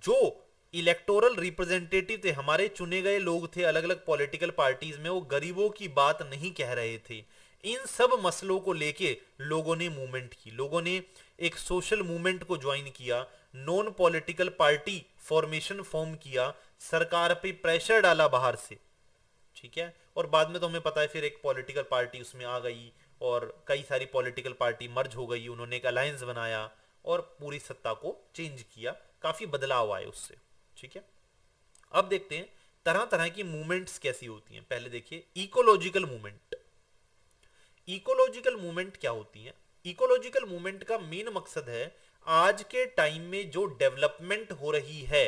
जो इलेक्टोरल रिप्रेजेंटेटिव थे, हमारे चुने गए लोग थे अलग अलग पॉलिटिकल पार्टीज में, वो गरीबों की बात नहीं कह रहे थे। इन सब मसलों को लेके लोगों ने मूवमेंट की, लोगों ने एक सोशल मूवमेंट को ज्वाइन किया, non political party formation form किया, सरकार पे प्रेशर डाला बाहर से। ठीक है। और बाद में तो हमें पता है फिर एक पॉलिटिकल पार्टी उसमें आ गई और कई सारी पॉलिटिकल पार्टी मर्ज हो गई, उन्होंने एक अलायंस बनाया और पूरी सत्ता को चेंज किया, काफी बदलाव आए उससे। ठीक है। अब देखते हैं तरह तरह की मूवमेंट्स कैसी होती हैं। पहले देखिए इकोलॉजिकल मूवमेंट। इकोलॉजिकल मूवमेंट क्या होती है? इकोलॉजिकल मूवमेंट का मेन मकसद है आज के टाइम में जो डेवलपमेंट हो रही है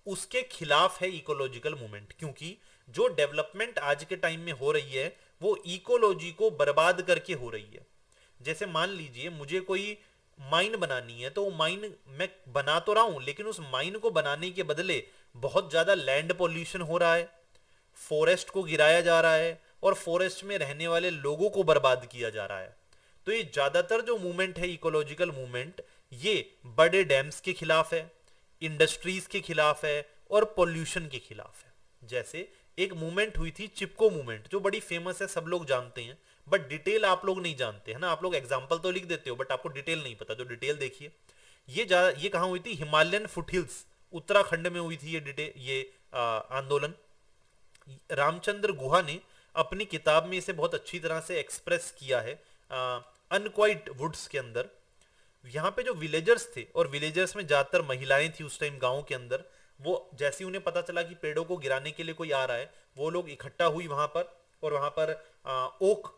उसके खिलाफ है इकोलॉजिकल मूवमेंट। क्योंकि जो डेवलपमेंट आज के टाइम में हो रही है वो इकोलॉजी को बर्बाद करके हो रही है। जैसे मान लीजिए मुझे कोई माइन बनानी है, तो वो माइन मैं बना तो रहा हूं, लेकिन उस माइन को बनाने के बदले बहुत ज्यादा लैंड पॉल्यूशन हो रहा है, फॉरेस्ट को गिराया जा रहा है और फॉरेस्ट में रहने वाले लोगों को बर्बाद किया जा रहा है। तो ये ज्यादातर जो मूवमेंट है इकोलॉजिकल मूवमेंट, ये बड़े डैम्स के खिलाफ है, इंडस्ट्रीज के खिलाफ है और पोल्यूशन के खिलाफ है। जैसे एक मूवमेंट हुई थी चिपको मूवमेंट, जो बड़ी फेमस है, सब लोग जानते हैं, बट डिटेल आप लोग नहीं जानते है ना। आप लोग एग्जांपल तो लिख देते हो बट आपको डिटेल नहीं पता। जो डिटेल देखिए, ये कहां हुई थी? हिमालयन फुटहिल्स, उत्तराखंड में हुई थी ये आंदोलन। रामचंद्र गुहा ने अपनी किताब में इसे बहुत अच्छी तरह से एक्सप्रेस किया है, अनक्वाइट वुड्स के अंदर। यहाँ पे जो विलेजर्स थे, और विलेजर्स में ज्यादातर महिलाएं थी उस टाइम गांव के अंदर, वो जैसे उन्हें पता चला कि पेड़ों को गिराने के लिए कोई आ रहा है, वो लोग इकट्ठा हुई वहां पर। और वहां पर ओक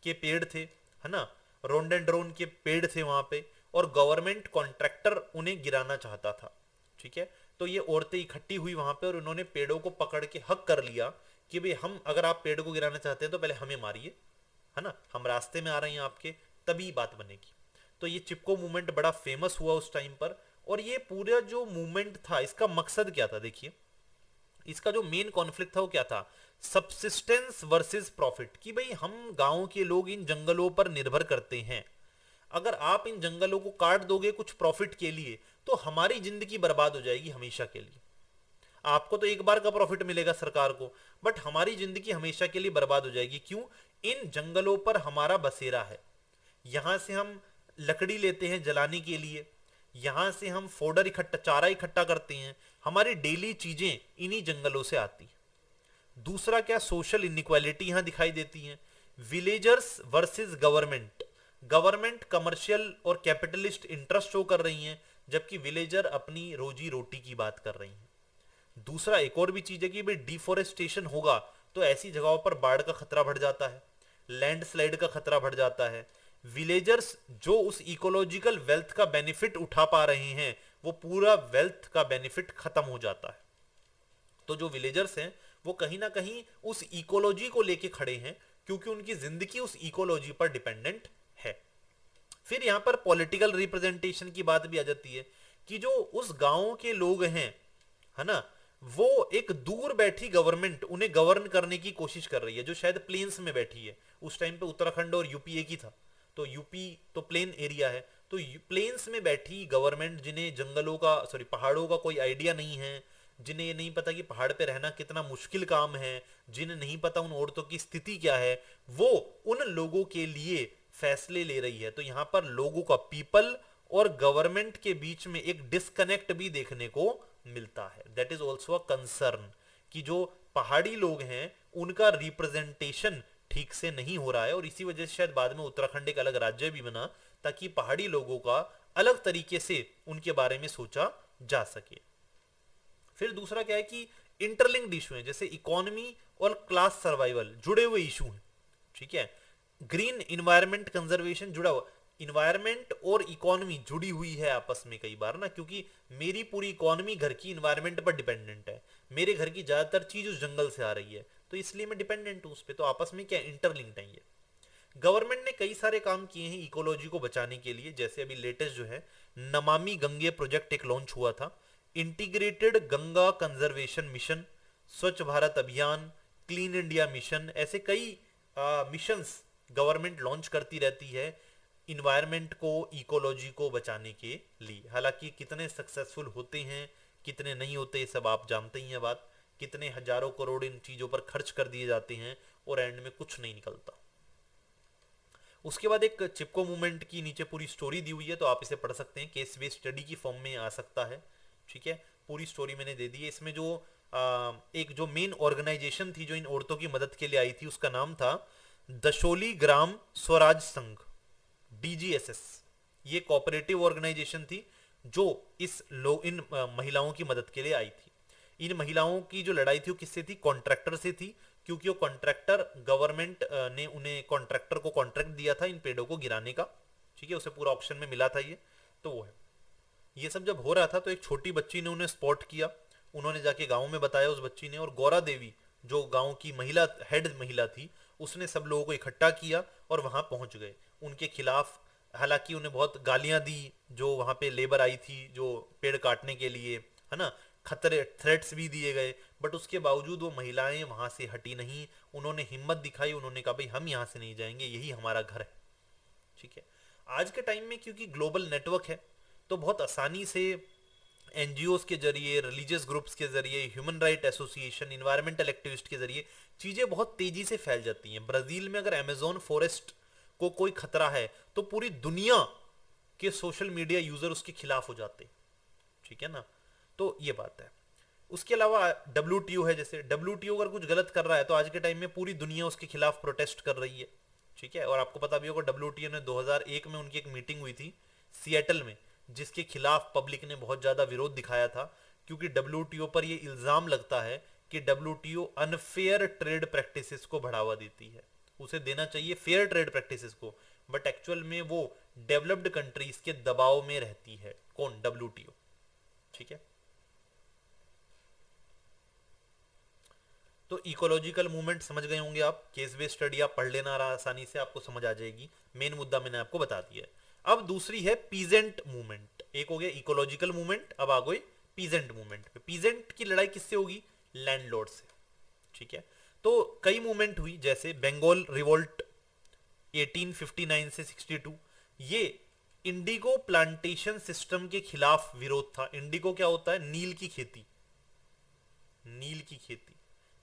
के पेड़ थे, है ना, रोडेंड्रोन के पेड़ थे वहां पे, और गवर्नमेंट कॉन्ट्रैक्टर उन्हें गिराना चाहता था। ठीक है। तो ये औरतें इकट्ठी हुई वहां पे और उन्होंने पेड़ों को पकड़ के हक कर लिया कि भाई हम, अगर आप पेड़ को गिराना चाहते हैं तो पहले हमें मारिए, है ना, हम रास्ते में आ रहे हैं आपके, तभी बात बनेगी। तो ये चिपको मूवमेंट बड़ा फेमस हुआ उस टाइम पर। और ये पूरा जो मूवमेंट था, इसका मकसद क्या था? देखिए, इसका जो मेन कॉन्फ्लिक्ट था वो क्या था? Subsistence versus profit. कि भाई हम गांव के लोग इन जंगलों पर निर्भर करते हैं, अगर आप इन जंगलों को काट दोगे कुछ प्रॉफिट के लिए तो हमारी जिंदगी बर्बाद हो जाएगी हमेशा के लिए। आपको तो एक बार का प्रॉफिट मिलेगा सरकार को, बट हमारी जिंदगी हमेशा के लिए बर्बाद हो जाएगी। क्यों? इन जंगलों पर हमारा बसेरा है, यहां से हम लकड़ी लेते हैं जलाने के लिए, यहां से हम फोडर इकट्ठा, चारा इकट्ठा करते हैं, हमारी डेली चीजें इन्हीं जंगलों से आती हैं। दूसरा क्या? सोशल इनइक्वालिटी यहां दिखाई देती है। Villagers versus government. Government commercial और कैपिटलिस्ट इंटरेस्ट शो कर रही हैं, जबकि विलेजर अपनी रोजी रोटी की बात कर रही हैं। दूसरा एक और भी चीज है कि भाई डिफोरेस्टेशन होगा तो ऐसी जगहों पर बाढ़ का खतरा बढ़ जाता है, लैंडस्लाइड का खतरा बढ़ जाता है। विलेजर्स जो उस इकोलॉजिकल वेल्थ का बेनिफिट उठा पा रहे हैं, वो पूरा वेल्थ का बेनिफिट खत्म हो जाता है। तो जो विलेजर्स हैं वो कहीं ना कहीं उस इकोलॉजी को लेके खड़े हैं, क्योंकि उनकी जिंदगी उस इकोलॉजी पर डिपेंडेंट है। फिर यहां पर पॉलिटिकल रिप्रेजेंटेशन की बात भी आ जाती है कि जो उस गांव के लोग हैं, है ना, वो एक दूर बैठी गवर्नमेंट उन्हें गवर्न करने की कोशिश कर रही है, जो शायद प्लेन्स में बैठी है। उस टाइम पे उत्तराखंड और यूपी एक ही था, तो यूपी तो प्लेन एरिया है, तो प्लेन्स में बैठी गवर्नमेंट, जिन्हें जंगलों का, सॉरी, पहाड़ों का कोई आइडिया नहीं है, जिन्हें ये नहीं पता कि पहाड़ पे रहना कितना मुश्किल काम है, जिन्हें नहीं पता उन औरतों की स्थिति क्या है, वो उन लोगों के लिए फैसले ले रही है। तो यहाँ पर लोगों का, पीपल और गवर्नमेंट के बीच में एक डिस्कनेक्ट भी देखने को मिलता है। That is also a concern कि जो पहाड़ी लोग हैं उनका रिप्रेजेंटेशन ठीक से नहीं हो रहा है, और इसी वजह से शायद बाद में उत्तराखंड एक अलग राज्य भी बना ताकि पहाड़ी लोगों का अलग तरीके से उनके बारे में सोचा जा सके। फिर दूसरा क्या है कि इंटरलिंक्ड इशू है, जैसे इकोनॉमी और क्लास सर्वाइवल जुड़े हुए इशू हैं। ठीक है, ग्रीन इन्वायरमेंट कंजर्वेशन जुड़ा हुआ, इन्वायरमेंट और इकोनॉमी जुड़ी हुई है आपस में कई बार ना, क्योंकि मेरी पूरी इकोनॉमी घर की इन्वायरमेंट पर डिपेंडेंट है, मेरे घर की ज्यादातर चीज उस जंगल से आ रही है, तो इसलिए मैं डिपेंडेंट हूं उस पर। तो आपस में क्या इंटरलिंक्ड है ये। गवर्नमेंट ने कई सारे काम किए हैं इकोलॉजी को बचाने के लिए, जैसे अभी लेटेस्ट जो है नमामि गंगे प्रोजेक्ट एक लॉन्च हुआ था, इंटीग्रेटेड गंगा कंजर्वेशन मिशन, स्वच्छ भारत अभियान, क्लीन इंडिया मिशन, ऐसे कई मिशंस गवर्नमेंट लॉन्च करती रहती है इन्वायरमेंट को, इकोलॉजी को बचाने के लिए। हालांकि कितने सक्सेसफुल होते हैं कितने नहीं होते ये सब आप जानते ही हैं बात, कितने हजारों करोड़ इन चीजों पर खर्च कर दिए जाते हैं और एंड में कुछ नहीं निकलता। उसके बाद एक चिपको मूवमेंट की नीचे पूरी स्टोरी दी हुई है, तो आप इसे पढ़ सकते हैं, केस बेस्ड स्टडी की फॉर्म में आ सकता है। ठीक है, पूरी स्टोरी मैंने दे दी है। इसमें जो एक जो मेन ऑर्गेनाइजेशन थी जो इन औरतों की मदद के लिए आई थी, उसका नाम था दशोली ग्राम स्वराज संघ, DGSS। ये कोऑपरेटिव ऑर्गेनाइजेशन थी जो इन महिलाओं की मदद के लिए आई थी। इन महिलाओं की जो लड़ाई थी वो किससे थी? कॉन्ट्रैक्टर से थी, क्योंकि वो कॉन्ट्रैक्टर, गवर्नमेंट ने उन्हें कॉन्ट्रैक्टर को कॉन्ट्रैक्ट दिया था इन पेड़ों को गिराने का। ठीक है, उसे पूरा ऑप्शन में मिला था ये, तो वो है। ये सब जब हो रहा था तो एक छोटी बच्ची ने उन्हें स्पॉट किया, उन्होंने जाके गांव में बताया उस बच्ची ने, और गौरा देवी जो गांव की महिला, हेड महिला थी, उसने सब लोगों को इकट्ठा किया और वहां पहुंच गए उनके खिलाफ। हालांकि उन्हें बहुत गालियां दी जो वहां पे लेबर आई थी जो पेड़ काटने के लिए, है ना, खतरे, थ्रेट्स भी दिए गए, बट उसके बावजूद वो महिलाएं वहां से हटी नहीं। उन्होंने हिम्मत दिखाई, उन्होंने कहा भाई हम यहाँ से नहीं जाएंगे, यही हमारा घर है। ठीक है, आज के टाइम में क्योंकि ग्लोबल नेटवर्क है तो बहुत आसानी से एनजीओस के जरिए, रिलीजियस ग्रुप्स के जरिए, human right association, environmental activist के जरिए चीजें बहुत तेजी से फैल जाती हैं। ब्राजील में अगर अमेजोन फॉरेस्ट को कोई खतरा है तो पूरी दुनिया के सोशल मीडिया यूजर उसके खिलाफ हो जाते। ठीक है ना, तो ये बात है। उसके अलावा WTO है, जैसे WTO अगर कुछ गलत कर रहा है तो आज के टाइम में पूरी दुनिया उसके खिलाफ प्रोटेस्ट कर रही है। ठीक है, और आपको पता भी होगा WTO ने 2001 में उनकी एक मीटिंग हुई थी सिएटल में, जिसके खिलाफ पब्लिक ने बहुत ज्यादा विरोध दिखाया था, क्योंकि WTO पर यह इल्जाम लगता है कि WTO अनफेयर ट्रेड प्रैक्टिसेस को बढ़ावा देती है। उसे देना चाहिए फेयर ट्रेड प्रैक्टिसेस को, बट एक्चुअल में वो डेवलप्ड कंट्रीज के दबाव में रहती है। कौन? WTO। ठीक है, तो इकोलॉजिकल मूवमेंट समझ गए होंगे आप, केस बेस्ड स्टडी आप पढ़ लेना, आसानी से आपको समझ आ जाएगी। मेन मुद्दा मैंने आपको बता दिया है। अब दूसरी है पीजेंट मूवमेंट। एक हो गया इकोलॉजिकल मूवमेंट, अब आ गए पीजेंट मूवमेंट पे। पीजेंट की लड़ाई किससे होगी? लैंडलॉर्ड से। ठीक है, तो कई मूवमेंट हुई, जैसे बंगाल रिवोल्ट 1859 से 62, ये इंडिगो प्लांटेशन सिस्टम के खिलाफ विरोध था। इंडिगो क्या होता है? नील की खेती। नील की खेती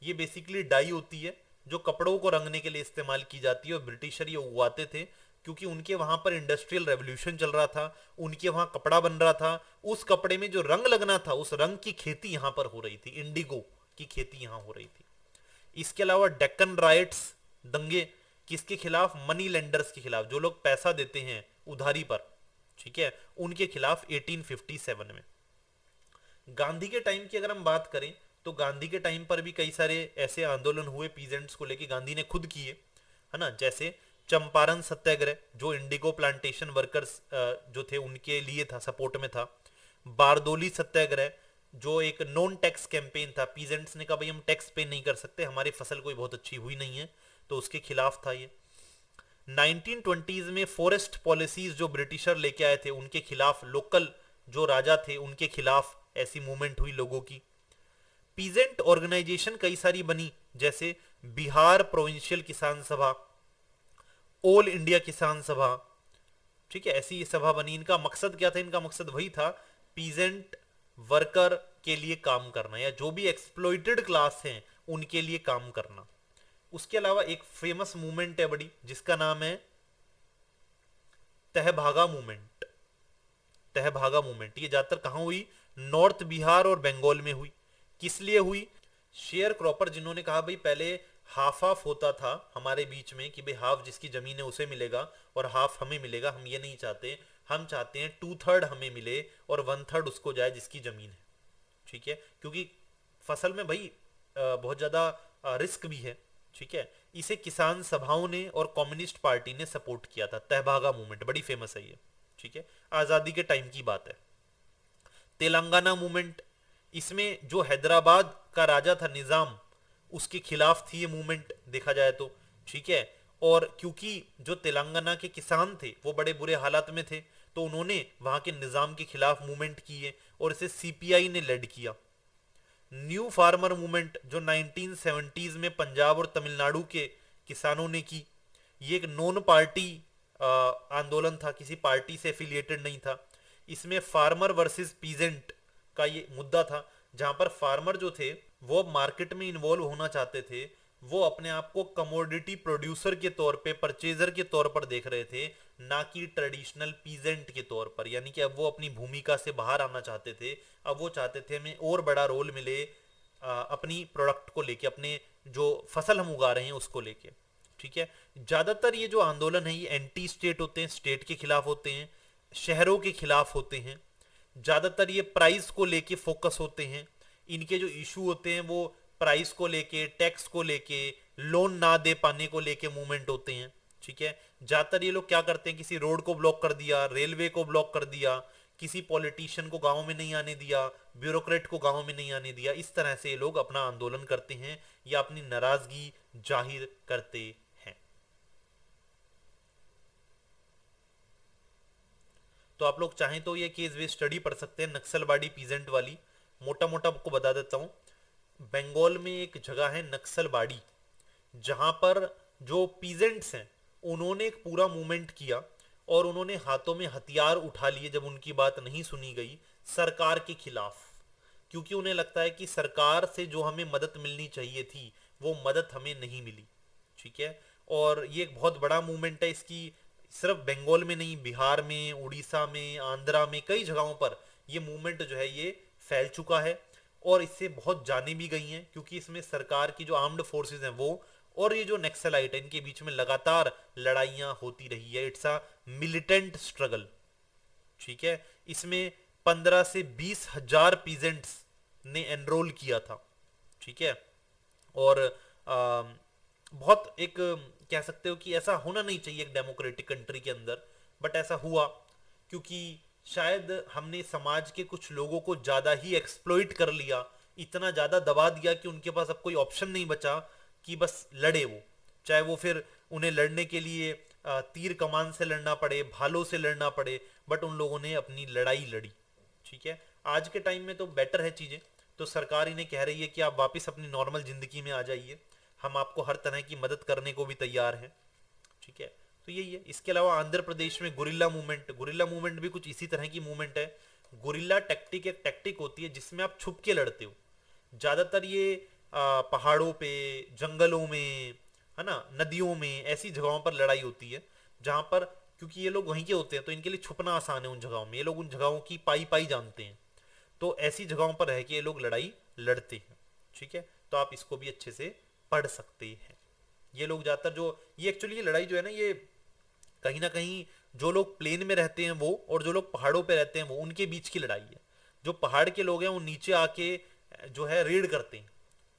ये बेसिकली डाई होती है जो कपड़ों को रंगने के लिए इस्तेमाल की जाती है, और ब्रिटिशर ये उगवाते थे क्योंकि उनके वहां पर इंडस्ट्रियल रेवोल्यूशन चल रहा था, उनके वहां कपड़ा बन रहा था, उस कपड़े में जो रंग लगना था उस रंग की खेती यहां पर हो रही थी, इंडिगो की खेती यहां हो रही थी। इसके अलावा डेक्कन राइट्स दंगे किसके खिलाफ? मनी लेंडर्स के खिलाफ, जो लोग पैसा देते हैं उधारी पर। ठीक है, उनके खिलाफ 1857 में। गांधी के टाइम की अगर हम बात करें तो गांधी के टाइम पर भी कई सारे ऐसे आंदोलन हुए पीजेंट्स को लेके, गांधी ने खुद किए, है ना, जैसे चंपारण सत्याग्रह जो इंडिगो प्लांटेशन वर्कर्स जो थे उनके लिए था, सपोर्ट में था। बारदोली सत्याग्रह जो एक नॉन टैक्स कैंपेन था, पीजेंट्स ने कहा भाई हम टैक्स पे नहीं कर सकते, हमारी फसल कोई बहुत अच्छी हुई नहीं है, तो उसके खिलाफ था ये। 1920s में फॉरेस्ट पॉलिसीज जो ब्रिटिशर लेके आए थे उनके खिलाफ, लोकल जो राजा थे उनके खिलाफ ऐसी मूवमेंट हुई लोगों की। पीजेंट ऑर्गेनाइजेशन कई सारी बनी, जैसे बिहार प्रोविंशियल किसान सभा, ऑल इंडिया किसान सभा। ठीक है, ऐसी ये सभा बनी। इनका मकसद क्या था? इनका मकसद वही था पीजेंट वर्कर के लिए काम करना, या जो भी एक्सप्लॉइटेड क्लास हैं उनके लिए काम करना। उसके अलावा एक फेमस मूवमेंट है बड़ी, जिसका नाम है तहभागा मूवमेंट। तहभागा मूवमेंट ये ज्यादातर कहां हुई? नॉर्थ बिहार और बंगाल में हुई। किस लिए हुई? शेयर क्रॉपर जिन्होंने कहा भाई पहले हाफ हाफ होता था हमारे बीच में कि भाई हाफ जिसकी जमीन है उसे मिलेगा और हाफ हमें मिलेगा, हम ये नहीं चाहते। हम चाहते हैं 2/3 हमें मिले और 1/3 उसको जाए जिसकी जमीन है। ठीक है, क्योंकि फसल में भाई बहुत ज्यादा रिस्क भी है। ठीक है, इसे किसान सभाओं ने और कम्युनिस्ट पार्टी ने सपोर्ट किया था। तहभागा मूवमेंट बड़ी फेमस है ये। ठीक है, आजादी के टाइम की बात है। तेलंगाना मूवमेंट, इसमें जो हैदराबाद का राजा था निजाम, उसके खिलाफ थी ये मूवमेंट देखा जाए तो। ठीक है, और क्योंकि जो तेलंगाना के किसान थे वो बड़े बुरे हालात में थे, तो उन्होंने वहां के निजाम के खिलाफ मूवमेंट किए और इसे सीपीआई ने लेड किया। न्यू फार्मर मूवमेंट जो 1970s में पंजाब और तमिलनाडु के किसानों ने की, ये एक नॉन पार्टी आंदोलन था, किसी पार्टी से एफिलिएटेड नहीं था। इसमें फार्मर वर्सेस पीजेंट का ये मुद्दा था, जहां पर फार्मर जो थे वो मार्केट में इन्वॉल्व होना चाहते थे। वो अपने आप को कमोडिटी प्रोड्यूसर के तौर पे, परचेजर के तौर पर देख रहे थे, ना कि ट्रेडिशनल पीजेंट के तौर पर। यानी कि अब वो अपनी भूमिका से बाहर आना चाहते थे। अब वो चाहते थे हमें और बड़ा रोल मिले अपनी प्रोडक्ट को लेके, अपने जो फसल हम उगा रहे हैं उसको लेके। ठीक है, ज्यादातर ये जो आंदोलन है ये एंटी स्टेट होते हैं, स्टेट के खिलाफ होते हैं, शहरों के खिलाफ होते हैं। ज्यादातर ये प्राइस को लेके फोकस होते हैं। इनके जो इशू होते हैं वो प्राइस को लेके, टैक्स को लेके, लोन ना दे पाने को लेके मूवमेंट होते हैं। ठीक है, ज्यादातर ये लोग क्या करते हैं, किसी रोड को ब्लॉक कर दिया, रेलवे को ब्लॉक कर दिया, किसी पॉलिटिशियन को गांव में नहीं आने दिया, ब्यूरोक्रेट को गांव में नहीं आने दिया। इस तरह से ये लोग अपना आंदोलन करते हैं या अपनी नाराजगी जाहिर करते हैं। तो आप लोग चाहें तो ये केस वे स्टडी पढ़ सकते हैं, नक्सलबाड़ी पीजेंट वाली। मोटा मोटा आपको बता देता हूं। बंगाल में एक जगह है नक्सलबाड़ी, जहां पर जो पीजेंट्स हैं उन्होंने एक पूरा मूवमेंट किया और उन्होंने हाथों में हथियार उठा लिए जब उनकी बात नहीं सुनी गई सरकार के खिलाफ। क्योंकि उन्हें लगता है कि सरकार से जो हमें मदद मिलनी चाहिए थी वो मदद हमें नहीं मिली। ठीक है, और ये एक बहुत बड़ा मूवमेंट है। इसकी सिर्फ बंगाल में नहीं, बिहार में, उड़ीसा में, आंध्रा में, कई जगहों पर ये मूवमेंट जो है ये फैल चुका है और इससे बहुत जाने भी गई हैं। क्योंकि इसमें सरकार की जो आर्म्ड फोर्सेस हैं वो और ये जो नक्सलाइट है इनके बीच में लगातार लड़ाइयां होती रही है। It's a militant struggle. ठीक है, इसमें 15 से 20 हजार पीजेंट्स ने एनरोल किया था। ठीक है, और बहुत एक कह सकते हो कि ऐसा होना नहीं चाहिए एक डेमोक्रेटिक कंट्री के अंदर, बट ऐसा हुआ क्योंकि शायद हमने समाज के कुछ लोगों को ज्यादा ही एक्सप्लॉइट कर लिया, इतना ज्यादा दबा दिया कि उनके पास अब कोई ऑप्शन नहीं बचा कि बस लड़े वो, चाहे वो फिर उन्हें लड़ने के लिए तीर कमान से लड़ना पड़े, भालों से लड़ना पड़े, बट उन लोगों ने अपनी लड़ाई लड़ी। ठीक है, आज के टाइम में तो बेटर है चीजें, तो सरकार इन्हें कह रही है कि आप वापस अपनी नॉर्मल जिंदगी में आ जाइए, हम आपको हर तरह की मदद करने को भी तैयार हैं। ठीक है, तो यही है। इसके अलावा आंध्र प्रदेश में गुरिल्ला मूवमेंट, गुरिल्ला मूवमेंट भी कुछ इसी तरह की मूवमेंट है। गुरिल्ला टैक्टिक एक टैक्टिक होती है जिसमें आप छुप के लड़ते हो। ज्यादातर ये पहाड़ों पे, जंगलों में, है ना, नदियों में, ऐसी जगहों पर लड़ाई होती है जहां पर, क्योंकि ये लोग वहीं के होते हैं तो इनके लिए छुपना आसान है उन जगहों में। ये लोग उन जगहों की पाई पाई जानते हैं, तो ऐसी जगहों पर रह के ये लोग लड़ाई लड़ते हैं। ठीक है, तो आप इसको भी अच्छे से पढ़ सकते हैं। ये लोग ज्यादातर जो ये एक्चुअली ये लड़ाई जो है ना, ये कहीं ना कहीं जो लोग प्लेन में रहते हैं वो और जो लोग पहाड़ों पे रहते हैं वो, उनके बीच की लड़ाई है। जो पहाड़ के लोग हैं वो नीचे आके जो है रेड करते हैं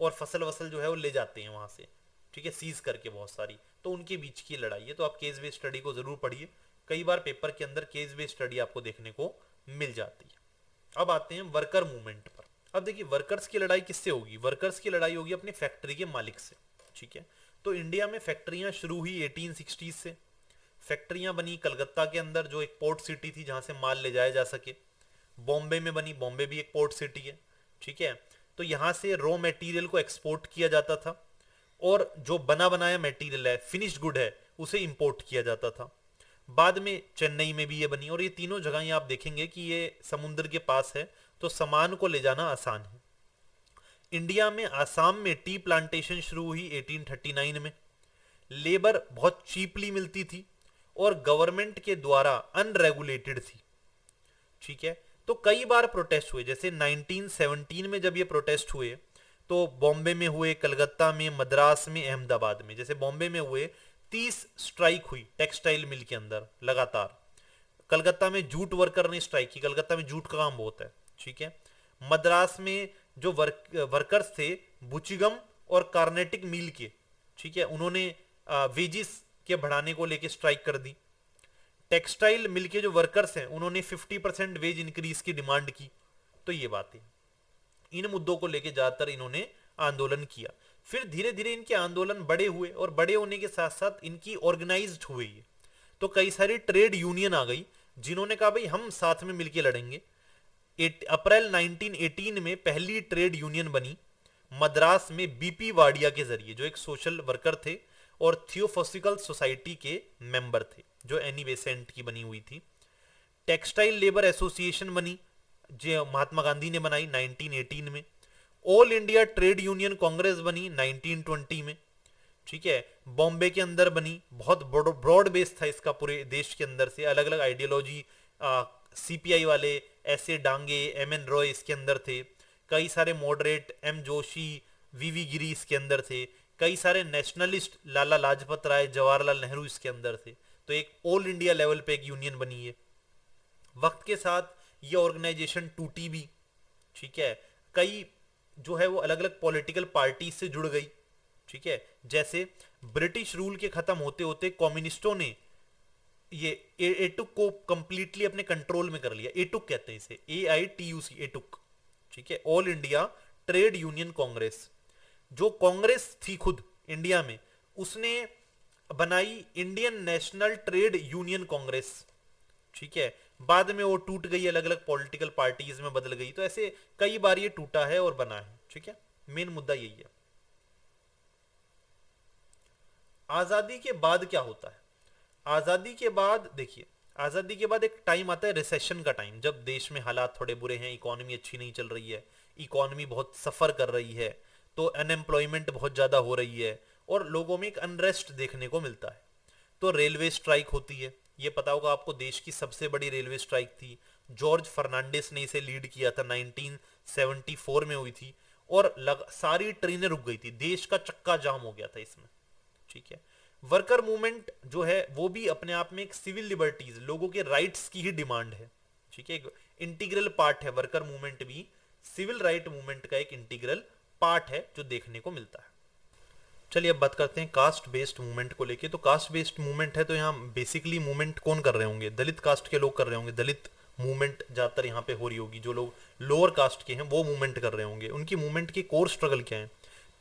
और फसल वसल जो है वो ले जाते हैं वहां से। ठीक है, सीज करके बहुत सारी, तो उनके बीच की लड़ाई है। तो आप केस बेस्ड स्टडी को जरूर पढ़िए, कई बार पेपर के अंदर केस बेस्ड स्टडी आपको देखने को मिल जाती है। अब आते हैं वर्कर मूवमेंट पर। अब देखिए वर्कर्स की लड़ाई किससे होगी? वर्कर्स की लड़ाई होगी अपनी फैक्ट्री के मालिक से। ठीक है, तो इंडिया में फैक्ट्रियां शुरू हुई 1860 से। फैक्ट्रियां बनी कलकत्ता के अंदर जो एक पोर्ट सिटी थी जहां से माल ले जाया जा सके। बॉम्बे में बनी, बॉम्बे भी एक पोर्ट सिटी है। ठीक है, तो यहां से रॉ मटेरियल को एक्सपोर्ट किया जाता था और जो बना बनाया मटेरियल है, फिनिश्ड गुड है, उसे इंपोर्ट किया जाता था। बाद में चेन्नई में भी ये बनी, और ये तीनों जगह आप देखेंगे कि ये समुद्र के पास है तो सामान को ले जाना आसान है। इंडिया में आसाम में टी प्लांटेशन शुरू हुई 1839 में। लेबर बहुत चीपली मिलती थी और गवर्नमेंट के द्वारा अनरेगुलेटेड थी। ठीक है, तो कई बार प्रोटेस्ट हुए, जैसे 1917 में जब ये प्रोटेस्ट हुए तो बॉम्बे में हुए, कलकत्ता में, मद्रास में, अहमदाबाद में। जैसे बॉम्बे में हुए 30 स्ट्राइक हुई टेक्सटाइल मिल के अंदर लगातार। कलकत्ता में जूट वर्कर ने स्ट्राइक की, कलकत्ता में जूट का काम बहुत है। ठीक है, मद्रास में जो वर्कर्स थे बुचिगम और कार्नेटिक मिल के, ठीक है, उन्होंने वेजिस के बढ़ाने को लेके स्ट्राइक कर दी। टेक्सटाइल मिल के जो वर्कर्स हैं उन्होंने 50% वेज इंक्रीज की डिमांड की। तो ये बात है, इन मुद्दों को लेके ज्यादातर इन्होंने आंदोलन किया। फिर धीरे धीरे इनके आंदोलन बड़े हुए और बड़े होने के साथ साथ इनकी ऑर्गेनाइज्ड हुई है। तो कई सारी ट्रेड यूनियन आ गई जिन्होंने कहा भाई हम साथ में मिलके लड़ेंगे। अप्रैल 1918 में पहली ट्रेड यूनियन बनी मद्रास में बीपी वाडिया के जरिए, जो एक सोशल वर्कर थे और थियोसॉफिकल सोसाइटी के मेंबर थे, जो एनी बेसेंट की बनी हुई थी। टेक्सटाइल लेबर एसोसिएशन बनी जो महात्मा गांधी ने बनाई 1918 में। All India trade union Congress बनी 1920 में। ठीक है, बॉम्बे के अंदर बनी, बहुत ब्रॉड बेस था इसका, पूरे देश के अंदर से अलग अलग आइडियोलॉजी, सीपीआई वाले ऐसे डांगे, एम एन रॉय इसके अंदर थे, कई सारे मॉडरेट, एम जोशी, वीवी गिरी इसके अंदर थे, कई सारे नेशनलिस्ट, लाला लाजपत राय, जवाहरलाल नेहरू इसके अंदर थे। तो एक ऑल इंडिया लेवल पे एक यूनियन बनी है। वक्त के साथ ये ऑर्गेनाइजेशन टूटी भी। ठीक है, कई जो है वो अलग अलग पॉलिटिकल पार्टी से जुड़ गई। ठीक है, जैसे ब्रिटिश रूल के खत्म होते होते कम्युनिस्टों ने ये एटुक को कंप्लीटली अपने कंट्रोल में कर लिया। एटुक कहते हैं इसे, AITUC, एटुक। ठीक है, all India trade union Congress. जो कांग्रेस थी खुद इंडिया में, उसने बनाई Indian national trade union Congress. ठीक है, बाद में वो टूट गई, अलग अलग पॉलिटिकल पार्टीज में बदल गई। तो ऐसे कई बार ये टूटा है और बना है। ठीक है, मेन मुद्दा यही है। आजादी के बाद क्या होता है? आजादी के बाद देखिए, आजादी के बाद एक टाइम आता है रिसेशन का टाइम, जब देश में हालात थोड़े बुरे हैं, इकोनॉमी अच्छी नहीं चल रही है, इकोनॉमी बहुत सफर कर रही है, तो अनएम्प्लॉयमेंट बहुत ज्यादा हो रही है और लोगों में एक अनरेस्ट देखने को मिलता है। तो रेलवे स्ट्राइक होती है, ये पता होगा आपको, देश की सबसे बड़ी रेलवे स्ट्राइक थी। जॉर्ज फर्नांडिस ने इसे लीड किया था, 1974 में हुई थी और सारी ट्रेनें रुक गई थी, देश का चक्का जाम हो गया था इसमें। ठीक है, वर्कर मूवमेंट जो है वो भी अपने आप में एक सिविल लिबर्टीज, लोगों के राइट्स की ही डिमांड है। ठीक है, एक इंटीग्रल पार्ट है वर्कर मूवमेंट भी, सिविल राइट मूवमेंट का एक इंटीग्रल पार्ट है जो देखने को मिलता है। चलिए अब बात करते हैं कास्ट बेस्ड मूवमेंट को लेके। तो कास्ट बेस्ड मूवमेंट है तो यहाँ बेसिकली मूवमेंट कौन कर रहे होंगे? दलित कास्ट के लोग कर रहे होंगे। दलित मूवमेंट ज्यादातर यहाँ पे हो रही होगी, जो लोग लोअर कास्ट के हैं वो मूवमेंट कर रहे होंगे। उनकी मूवमेंट की कोर स्ट्रगल क्या है?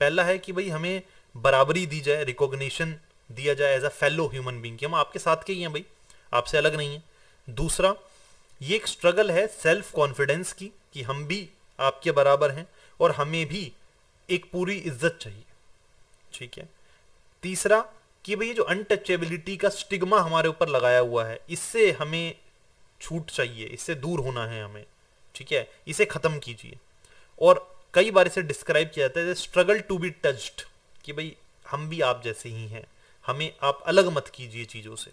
पहला है कि भाई हमें बराबरी दी जाए, रिकॉग्निशन दिया जाए as a fellow human being, कि हम आपके साथ के ही हैं भाई, आपसे अलग नहीं है। दूसरा, ये एक स्ट्रगल है सेल्फ कॉन्फिडेंस की, कि हम भी आपके बराबर हैं और हमें भी एक पूरी इज्जत चाहिए। ठीक है। तीसरा कि भाई जो अनटचेबिलिटी का स्टिग्मा हमारे ऊपर लगाया हुआ है, इससे हमें छूट चाहिए, इससे दूर होना है हमें। ठीक है, इसे खत्म कीजिए। और कई बार इसे डिस्क्राइब किया जाता है स्ट्रगल टू बी टच्ड, कि भाई हम भी आप जैसे ही हैं, हमें आप अलग मत कीजिए चीजों से।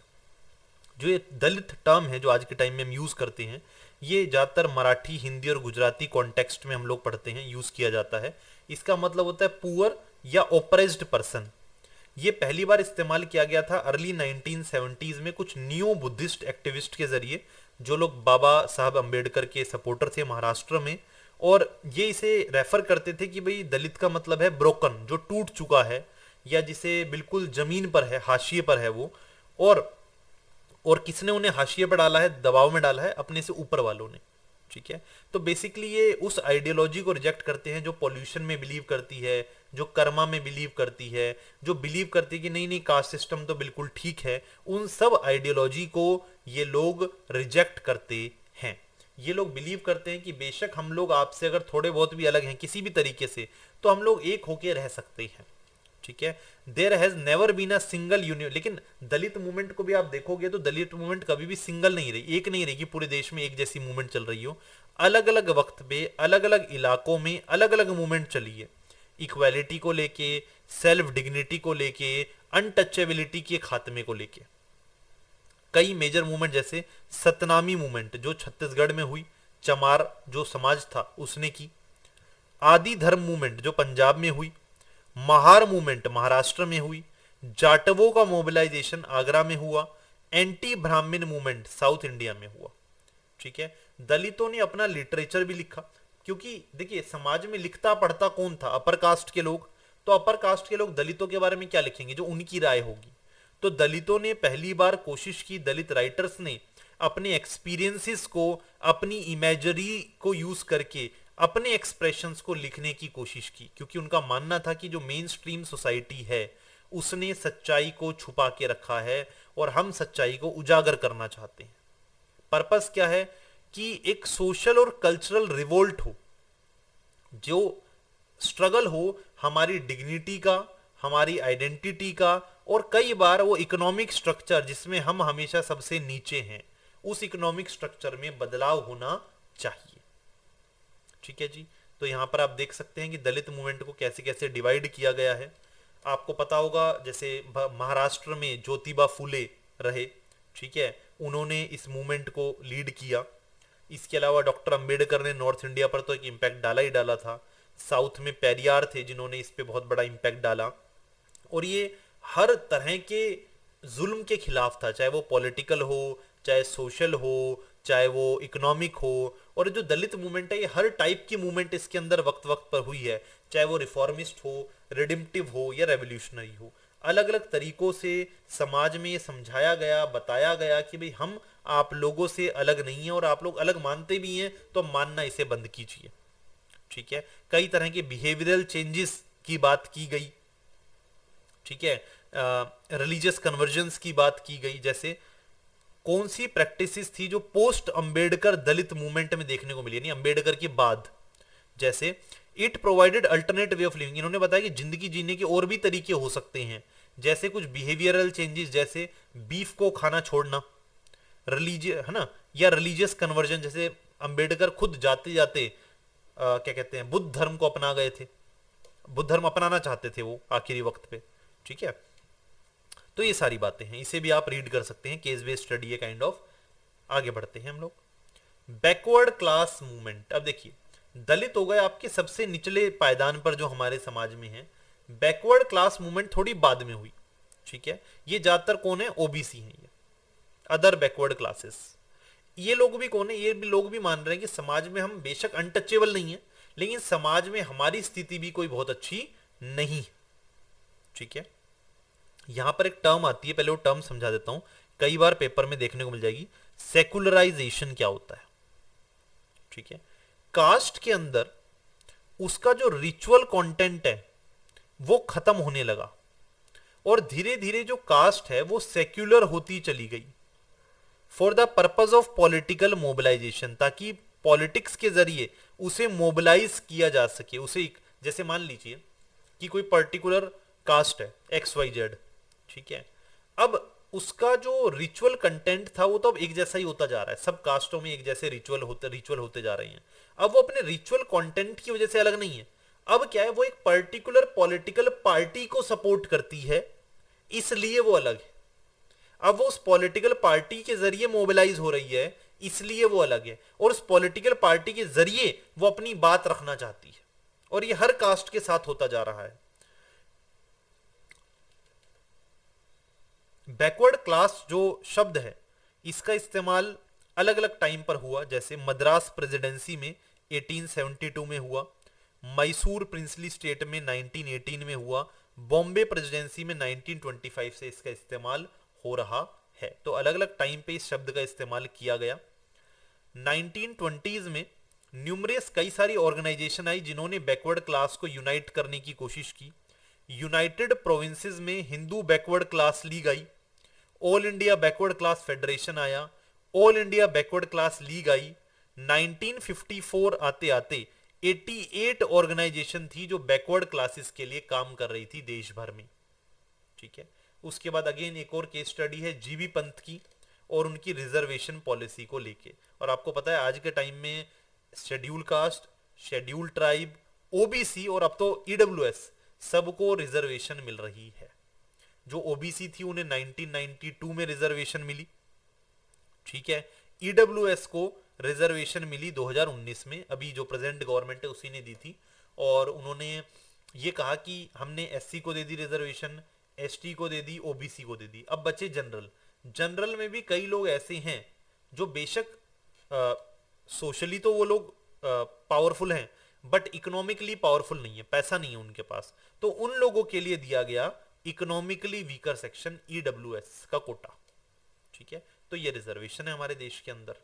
जो ये दलित टर्म है जो आज के टाइम में हम यूज करते हैं, ये ज्यादातर मराठी, हिंदी और गुजराती कॉन्टेक्स्ट में हम लोग पढ़ते हैं, यूज किया जाता है। इसका मतलब होता है पुअर या ओप्रेस्ड पर्सन। ये पहली बार इस्तेमाल किया गया था अर्ली 1970s में कुछ न्यू बुद्धिस्ट एक्टिविस्ट के जरिए, जो लोग बाबा साहब अंबेडकर के सपोर्टर थे महाराष्ट्र में। और ये इसे रेफर करते थे कि भाई दलित का मतलब है ब्रोकन, जो टूट चुका है या जिसे बिल्कुल जमीन पर है, हाशिए पर है वो। और किसने उन्हें हाशिए पर डाला है, दबाव में डाला है? अपने से ऊपर वालों ने। ठीक है, तो बेसिकली ये उस आइडियोलॉजी को रिजेक्ट करते हैं जो पॉल्यूशन में बिलीव करती है, जो कर्मा में बिलीव करती है, जो बिलीव करती है कि नहीं नहीं कास्ट सिस्टम तो बिल्कुल ठीक है। उन सब आइडियोलॉजी को ये लोग रिजेक्ट करते हैं। ये लोग बिलीव करते हैं कि बेशक हम लोग आपसे अगर थोड़े बहुत भी अलग हैं किसी भी तरीके से, तो हम लोग एक होके रह सकते हैं। ठीक है, there has never been a single union. लेकिन दलित मूवमेंट को भी आप देखोगे तो दलित मूवमेंट कभी भी सिंगल नहीं रही, एक नहीं रही कि पूरे देश में एक जैसी मूवमेंट चल रही हो। अलग अलग वक्त पे अलग अलग इलाकों में अलग अलग मूवमेंट चली है, इक्वालिटी को लेके, सेल्फ डिग्निटी को लेके, अनटचेबिलिटी के खात्मे को लेके। कई मेजर मूवमेंट जैसे सतनामी मूवमेंट जो छत्तीसगढ़ में हुई, चमार जो समाज था उसने की, आदि धर्म मूवमेंट जो पंजाब में हुई, महार मूवमेंट महाराष्ट्र में हुई, जाटवों का मोबिलाइजेशन आगरा में हुआ, एंटी ब्राह्मण मूवमेंट साउथ इंडिया में हुआ। ठीक है, दलितों ने अपना लिटरेचर भी लिखा, क्योंकि देखिए समाज में लिखता पढ़ता कौन था, अपर कास्ट के लोग। तो अपर कास्ट के लोग दलितों के बारे में क्या लिखेंगे, जो उनकी राय होगी। तो दलितों ने पहली बार कोशिश की, दलित राइटर्स ने अपने एक्सपीरियंसेस को, अपनी इमेजरी को यूज करके अपने एक्सप्रेशंस को लिखने की कोशिश की, क्योंकि उनका मानना था कि जो मेन स्ट्रीम सोसाइटी है उसने सच्चाई को छुपा के रखा है और हम सच्चाई को उजागर करना चाहते हैं। पर्पस क्या है कि एक सोशल और कल्चरल रिवोल्ट हो, जो स्ट्रगल हो हमारी डिग्निटी का, हमारी आइडेंटिटी का, और कई बार वो इकोनॉमिक स्ट्रक्चर जिसमें हम हमेशा सबसे नीचे हैं, उस इकोनॉमिक स्ट्रक्चर में बदलाव होना चाहिए। ठीक है जी, तो यहां पर आप देख सकते हैं कि दलित मूवमेंट को कैसे कैसे डिवाइड किया गया है। आपको पता होगा जैसे महाराष्ट्र में ज्योतिबा फूले रहे, ठीक है, उन्होंने इस मूवमेंट को लीड किया। इसके अलावा डॉक्टर अंबेडकर ने नॉर्थ इंडिया पर तो एक इम्पैक्ट डाला ही डाला था। साउथ में पेरियार थे जिन्होंने इस पे बहुत बड़ा इम्पैक्ट डाला, और ये हर तरह के जुल्म के खिलाफ था, चाहे वो पॉलिटिकल हो, चाहे सोशल हो, चाहे वो इकोनॉमिक हो। और जो दलित मूवमेंट है ये हर टाइप की मूवमेंट इसके अंदर वक्त वक्त पर हुई है, चाहे वो रिफॉर्मिस्ट हो, रिडिम्पटिव हो या रेवोल्यूशनरी हो। अलग अलग तरीकों से समाज में ये समझाया गया, बताया गया कि भाई हम आप लोगों से अलग नहीं है, और आप लोग अलग मानते भी हैं तो मानना इसे बंद कीजिए। ठीक है, कई तरह के बिहेवियरल चेंजेस की बात की गई। ठीक है, रिलीजियस कन्वर्जन्स की बात की गई, जैसे कौन सी प्रैक्टिसेस थी जो पोस्ट अंबेडकर दलित मूवमेंट में देखने को मिली, यानी अंबेडकर के बाद। जैसे it provided alternate way of living, इन्होंने बताया कि जिंदगी जीने के और भी तरीके हो सकते हैं, जैसे कुछ बिहेवियरल चेंजेस, जैसे बीफ को खाना छोड़ना, रिलीजियस है ना, या रिलीजियस कन्वर्जन, जैसे अंबेडकर खुद जाते जाते क्या कहते हैं बुद्ध धर्म को अपना गए थे, बुद्ध धर्म अपनाना चाहते थे वो आखिरी वक्त पे। ठीक है, तो ये सारी बातें हैं, इसे भी आप रीड कर सकते हैं, केस बेस्ड स्टडी है काइंड ऑफ। आगे बढ़ते हैं हम लोग, बैकवर्ड क्लास मूवमेंट। अब देखिए, दलित हो गए आपके सबसे निचले पायदान पर जो हमारे समाज में है। बैकवर्ड क्लास मूवमेंट थोड़ी बाद में हुई। ठीक है, ये ज्यादातर कौन है, ओबीसी हैं, ये अदर बैकवर्ड क्लासेस। ये लोग भी कौन है, ये भी लोग भी मान रहे हैं कि समाज में हम बेशक अनटचेबल नहीं है, लेकिन समाज में हमारी स्थिति भी कोई बहुत अच्छी नहीं। ठीक है, यहां पर एक टर्म आती है, पहले वो टर्म समझा देता हूं, कई बार पेपर में देखने को मिल जाएगी। सेकुलराइजेशन क्या होता है। ठीक है, कास्ट के अंदर उसका जो रिचुअल कंटेंट है वो खत्म होने लगा, और धीरे धीरे जो कास्ट है वो सेक्युलर होती चली गई for the purpose of political mobilization, ताकि पॉलिटिक्स के जरिए उसे मोबिलाइज किया जा सके। उसे जैसे मान लीजिए कि कोई पर्टिकुलर कास्ट है XYZ, ठीक है, अब उसका जो रिचुअल कंटेंट था वो तो अब एक जैसा ही होता जा रहा है, सब कास्टों में एक जैसे रिचुअल होते जा रहे हैं। अब वो अपने रिचुअल कंटेंट की वजह से अलग नहीं है, अब क्या है, वो एक पर्टिकुलर पॉलिटिकल पार्टी को सपोर्ट करती है, इसलिए वो अलग है। अब वो उस पॉलिटिकल पार्टी के जरिए मोबिलाइज हो रही है, इसलिए वो अलग है, और उस पॉलिटिकल पार्टी के जरिए वो अपनी बात रखना चाहती है, और ये हर कास्ट के साथ होता जा रहा है। बैकवर्ड क्लास जो शब्द है इसका इस्तेमाल अलग अलग टाइम पर हुआ, जैसे मद्रास प्रेसिडेंसी में 1872 में हुआ, मैसूर प्रिंसली स्टेट में 1918 में हुआ, बॉम्बे प्रेसिडेंसी में 1925 से इसका इस्तेमाल हो रहा है। तो अलग अलग टाइम पे इस शब्द का इस्तेमाल किया गया। 1920s में न्यूमरस कई सारी ऑर्गेनाइजेशन आई जिन्होंने बैकवर्ड क्लास को यूनाइट करने की कोशिश की। यूनाइटेड प्रोविंसेस में हिंदू बैकवर्ड क्लास लीग आई, All India Backward Class Federation आया, All India Backward Class League आई। 1954 आते आते 88 ऑर्गेनाइजेशन थी जो बैकवर्ड क्लासेस के लिए काम कर रही थी देश भर में। ठीक है, उसके बाद अगेन एक और केस स्टडी है जीबी पंत की और उनकी रिजर्वेशन पॉलिसी को लेके। और आपको पता है आज के टाइम में schedule caste, schedule tribe, OBC और अब तो ईडब्ल्यूएस सबको रिजर्वेशन मिल रही है। जो ओबीसी थी उन्हें 1992 में रिजर्वेशन मिली, ठीक है। ईडब्ल्यूएस को रिजर्वेशन मिली 2019 में, अभी जो प्रेजेंट गवर्नमेंट है उसी ने दी थी, और उन्होंने ये कहा कि हमने एससी को दे दी रिजर्वेशन, एसटी को दे दी, ओबीसी को दे दी, अब बचे जनरल। जनरल में भी कई लोग ऐसे हैं जो बेशक सोशली तो वो लोग पावरफुल हैं, बट इकोनॉमिकली पावरफुल नहीं है, पैसा नहीं है उनके पास, तो उन लोगों के लिए दिया गया इकोनॉमिकली वीकर सेक्शन ईडब्ल्यूएस का कोटा। ठीक है, तो ये रिजर्वेशन है हमारे देश के अंदर।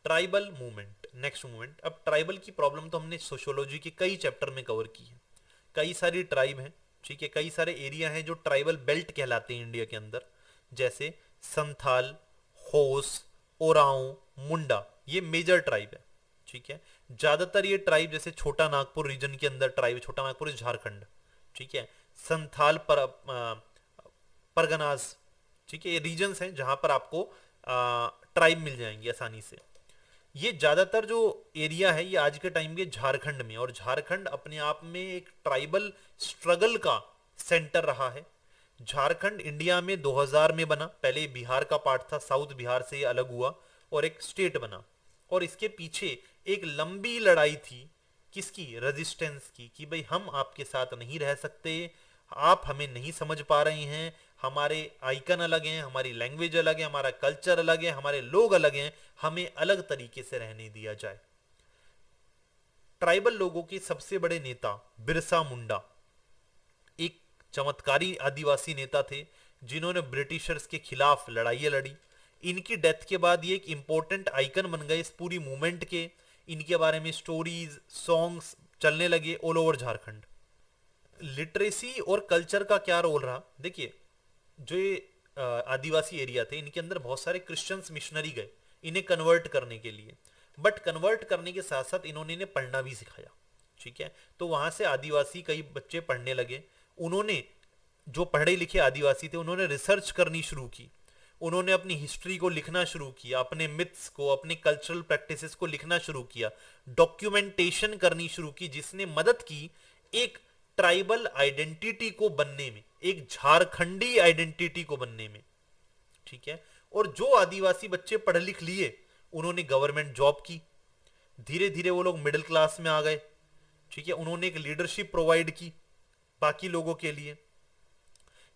Tribal movement, next movement. अब ट्राइबल की प्रॉब्लम तो हमने सोशियोलॉजी के कई चैप्टर में कवर की है। कई सारी ट्राइब हैं, ठीक है, कई सारे एरिया हैं जो ट्राइबल बेल्ट कहलाते हैं इंडिया के अंदर, जैसे संथाल, होस, ओराओं, मुंडा, ये मेजर ट्राइब है। ठीक है, ज्यादातर ये ट्राइब जैसे छोटा नागपुर रीजन के अंदर ट्राइब, छोटा नागपुर झारखंड, ठीक है, संथाल परगनाज, ठीक है, ये रीजन्स हैं जहां पर आपको ट्राइब मिल जाएंगे आसानी से। ये ज्यादातर जो एरिया है ये आज के टाइम के झारखंड में, और झारखंड अपने आप में एक ट्राइबल स्ट्रगल का सेंटर रहा है। झारखंड इंडिया में 2000 में बना, पहले बिहार का पार्ट था, साउथ बिहार से ये अलग हुआ और एक स्टेट बना, और इसके पीछे एक लंबी लड़ाई थी, किसकी, रेजिस्टेंस की, कि भाई हम आपके साथ नहीं रह सकते, आप हमें नहीं समझ पा रहे हैं, हमारे आइकन अलग हैं, हमारी लैंग्वेज अलग है, हमारा कल्चर अलग है, हमारे लोग अलग हैं, हमें अलग तरीके से रहने दिया जाए। ट्राइबल लोगों के सबसे बड़े नेता बिरसा मुंडा एक चमत्कारी आदिवासी नेता थे जिन्होंने ब्रिटिशर्स के खिलाफ लड़ाइयां लड़ी। इनकी डेथ के बाद ये एक इंपॉर्टेंट आइकन बन गए इस पूरी मूवमेंट के। इनके बारे में स्टोरीज, सॉन्ग्स चलने लगे ऑल ओवर झारखंड। लिटरेसी और कल्चर का क्या रोल रहा, देखिए, जो ये आदिवासी एरिया थे इनके अंदर बहुत सारे क्रिश्चियंस मिशनरी गए इन्हें कन्वर्ट करने के लिए, बट कन्वर्ट करने के साथ साथ इन्होंने इन्हें पढ़ना भी सिखाया। ठीक है, तो वहां से आदिवासी कई बच्चे पढ़ने लगे। उन्होंने, जो पढ़े लिखे आदिवासी थे, उन्होंने रिसर्च करनी शुरू की, उन्होंने अपनी हिस्ट्री को लिखना शुरू किया, अपने मिथ्स को, अपने कल्चरल प्रैक्टिसेस को लिखना शुरू किया, डॉक्यूमेंटेशन करनी शुरू की, जिसने मदद की एक ट्राइबल आइडेंटिटी को बनने में, एक झारखंडी आइडेंटिटी को बनने में। ठीक है, और जो आदिवासी बच्चे पढ़ लिख लिए उन्होंने गवर्नमेंट जॉब की, धीरे धीरे वो लोग मिडिल क्लास में आ गए। ठीक है, उन्होंने एक लीडरशिप प्रोवाइड की बाकी लोगों के लिए।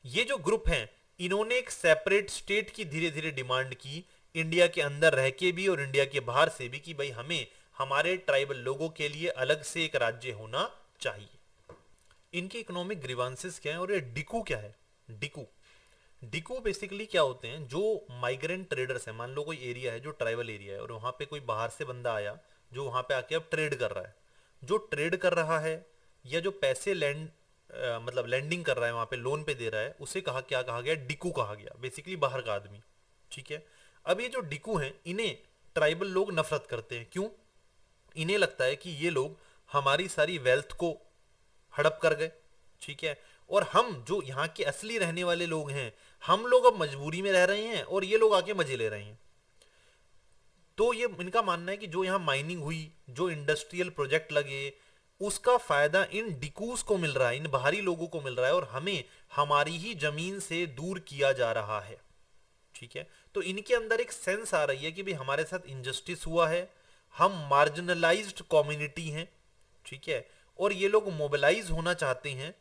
ये जो ग्रुप हैं इन्होंने एक सेपरेट स्टेट की धीरे धीरे डिमांड की, इंडिया के अंदर रह के भी और इंडिया के बाहर से भी, कि भाई हमें हमारे ट्राइबल लोगों के लिए अलग से एक राज्य होना चाहिए। इनके इकोनॉमिक ग्रीवांसेस क्या है और ये डिकू क्या है। डिकू बेसिकली क्या होते हैं, जो माइग्रेंट ट्रेडर्स हैं, मान लो कोई एरिया है जो ट्राइबल एरिया है और वहां पे कोई बाहर से बंदा आया जो वहां पे आके अब ट्रेड कर रहा है, जो ट्रेड कर रहा है या जो पैसे मतलब लैंडिंग कर रहा है, वहां पे लोन पे दे रहा है, उसे क्या कहा गया, डिकू कहा गया, बेसिकली बाहर का आदमी। ठीक है, अब ये जो डिकू हैं इन्हें ट्राइबल लोग नफरत करते हैं। क्यों? इन्हें लगता है कि ये लोग हमारी सारी वेल्थ को हड़प कर गए। ठीक है, और हम जो यहाँ के असली रहने वाले लोग हैं, हम लोग अब मजबूरी में रह रहे हैं और ये लोग आके मजे ले रहे हैं। तो ये इनका मानना है कि जो यहाँ माइनिंग हुई, जो इंडस्ट्रियल प्रोजेक्ट लगे, उसका फायदा इन डिकूस को मिल रहा है, इन बाहरी लोगों को मिल रहा है, और हमें हमारी ही जमीन से दूर किया जा रहा है। ठीक है, तो इनके अंदर एक सेंस आ रही है कि भाई हमारे साथ इनजस्टिस हुआ है, हम मार्जिनलाइज्ड कम्युनिटी हैं। ठीक है, और ये लोग मोबिलाइज होना चाहते हैं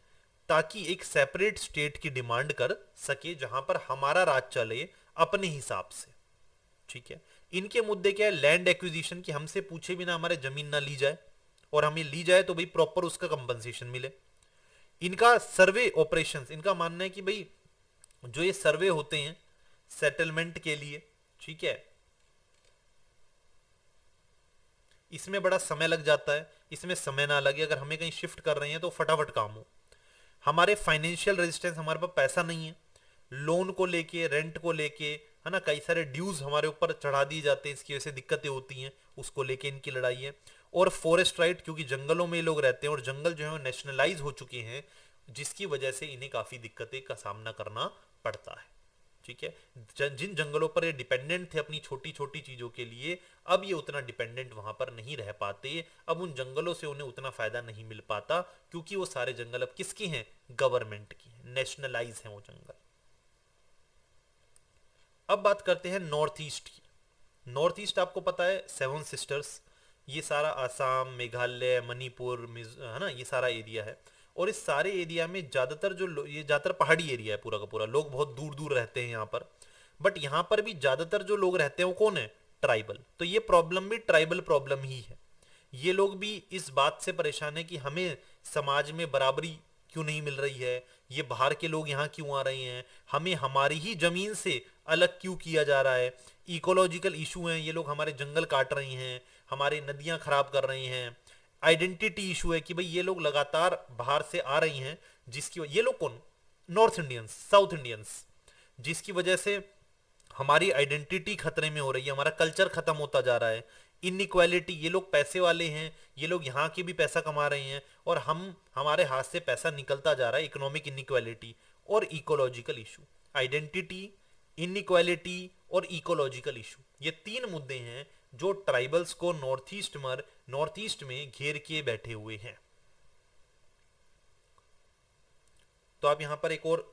ताकि एक सेपरेट स्टेट की डिमांड कर सके जहां पर हमारा राज चले अपने हिसाब से। ठीक है, इनके मुद्दे क्या है, लैंड एक्विजिशन, की हमसे पूछे बिना हमारे जमीन ना ली जाए, और हमें ली जाए तो भाई प्रॉपर उसका कंपनसेशन मिले। इनका सर्वे ऑपरेशंस, इनका मानना है कि भाई जो ये सर्वे होते हैं सेटलमेंट के लिए, ठीक है, इसमें बड़ा समय लग जाता है, इसमें समय ना लगे, अगर हमें कहीं शिफ्ट कर रहे हैं तो फटाफट काम हो। हमारे फाइनेंशियल रेजिस्टेंस, हमारे पास पैसा नहीं है, लोन को लेके, रेंट को लेके, है ना, कई सारे ड्यूज हमारे ऊपर चढ़ा दिए जाते हैं, इसकी वजह से दिक्कतें होती हैं, उसको लेके इनकी लड़ाई है। और फॉरेस्ट राइट, क्योंकि जंगलों में ये लोग रहते हैं और जंगल जो है नेशनलाइज हो चुके हैं, जिसकी वजह से इन्हें काफी दिक्कतें का सामना करना पड़ता है। ठीक है। जिन जंगलों पर ये डिपेंडेंट थे अपनी छोटी छोटी चीजों के लिए, अब ये उतना डिपेंडेंट वहां पर नहीं रह पाते। अब उन जंगलों से उन्हें उतना फायदा नहीं मिल पाता, क्योंकि वो सारे जंगल अब किसके हैं? गवर्नमेंट की हैं, नेशनलाइज हैं वो जंगल। अब बात करते हैं नॉर्थ ईस्ट की। नॉर्थ ईस्ट आपको पता है सेवन सिस्टर्स, ये सारा आसाम, मेघालय, मणिपुर, है ना, ये सारा एरिया है। और इस सारे एरिया में ज़्यादातर ये ज़्यादातर पहाड़ी एरिया है पूरा का पूरा, लोग बहुत दूर दूर रहते हैं यहाँ पर। बट यहाँ पर भी ज़्यादातर जो लोग रहते हैं वो कौन है? ट्राइबल। तो ये प्रॉब्लम भी ट्राइबल प्रॉब्लम ही है। ये लोग भी इस बात से परेशान है कि हमें समाज में बराबरी क्यों नहीं मिल रही है, ये बाहर के लोग यहाँ क्यों आ रहे हैं, हमें हमारी ही जमीन से अलग क्यों किया जा रहा है। इकोलॉजिकल इशू हैं, ये लोग हमारे जंगल काट रहे हैं, हमारी नदियां खराब कर रहे हैं। आइडेंटिटी इशू है कि भाई ये लोग लगातार बाहर से आ रही हैं, जिसकी ये लोग कौन? नॉर्थ इंडियंस, साउथ इंडियंस, जिसकी वजह से हमारी आइडेंटिटी खतरे में हो रही है, हमारा कल्चर खत्म होता जा रहा है। इनइक्वालिटी, ये लोग पैसे वाले हैं, ये लोग यहाँ के भी पैसा कमा रहे हैं और हमारे हाथ से पैसा निकलता जा रहा है। इकोनॉमिक इनइक्वालिटी और इकोलॉजिकल इशू, आइडेंटिटी, इनइक्वालिटी और इकोलॉजिकल इशू, ये तीन मुद्दे हैं जो ट्राइबल्स को नॉर्थ ईस्ट में घेर के बैठे हुए हैं। तो आप यहाँ पर एक और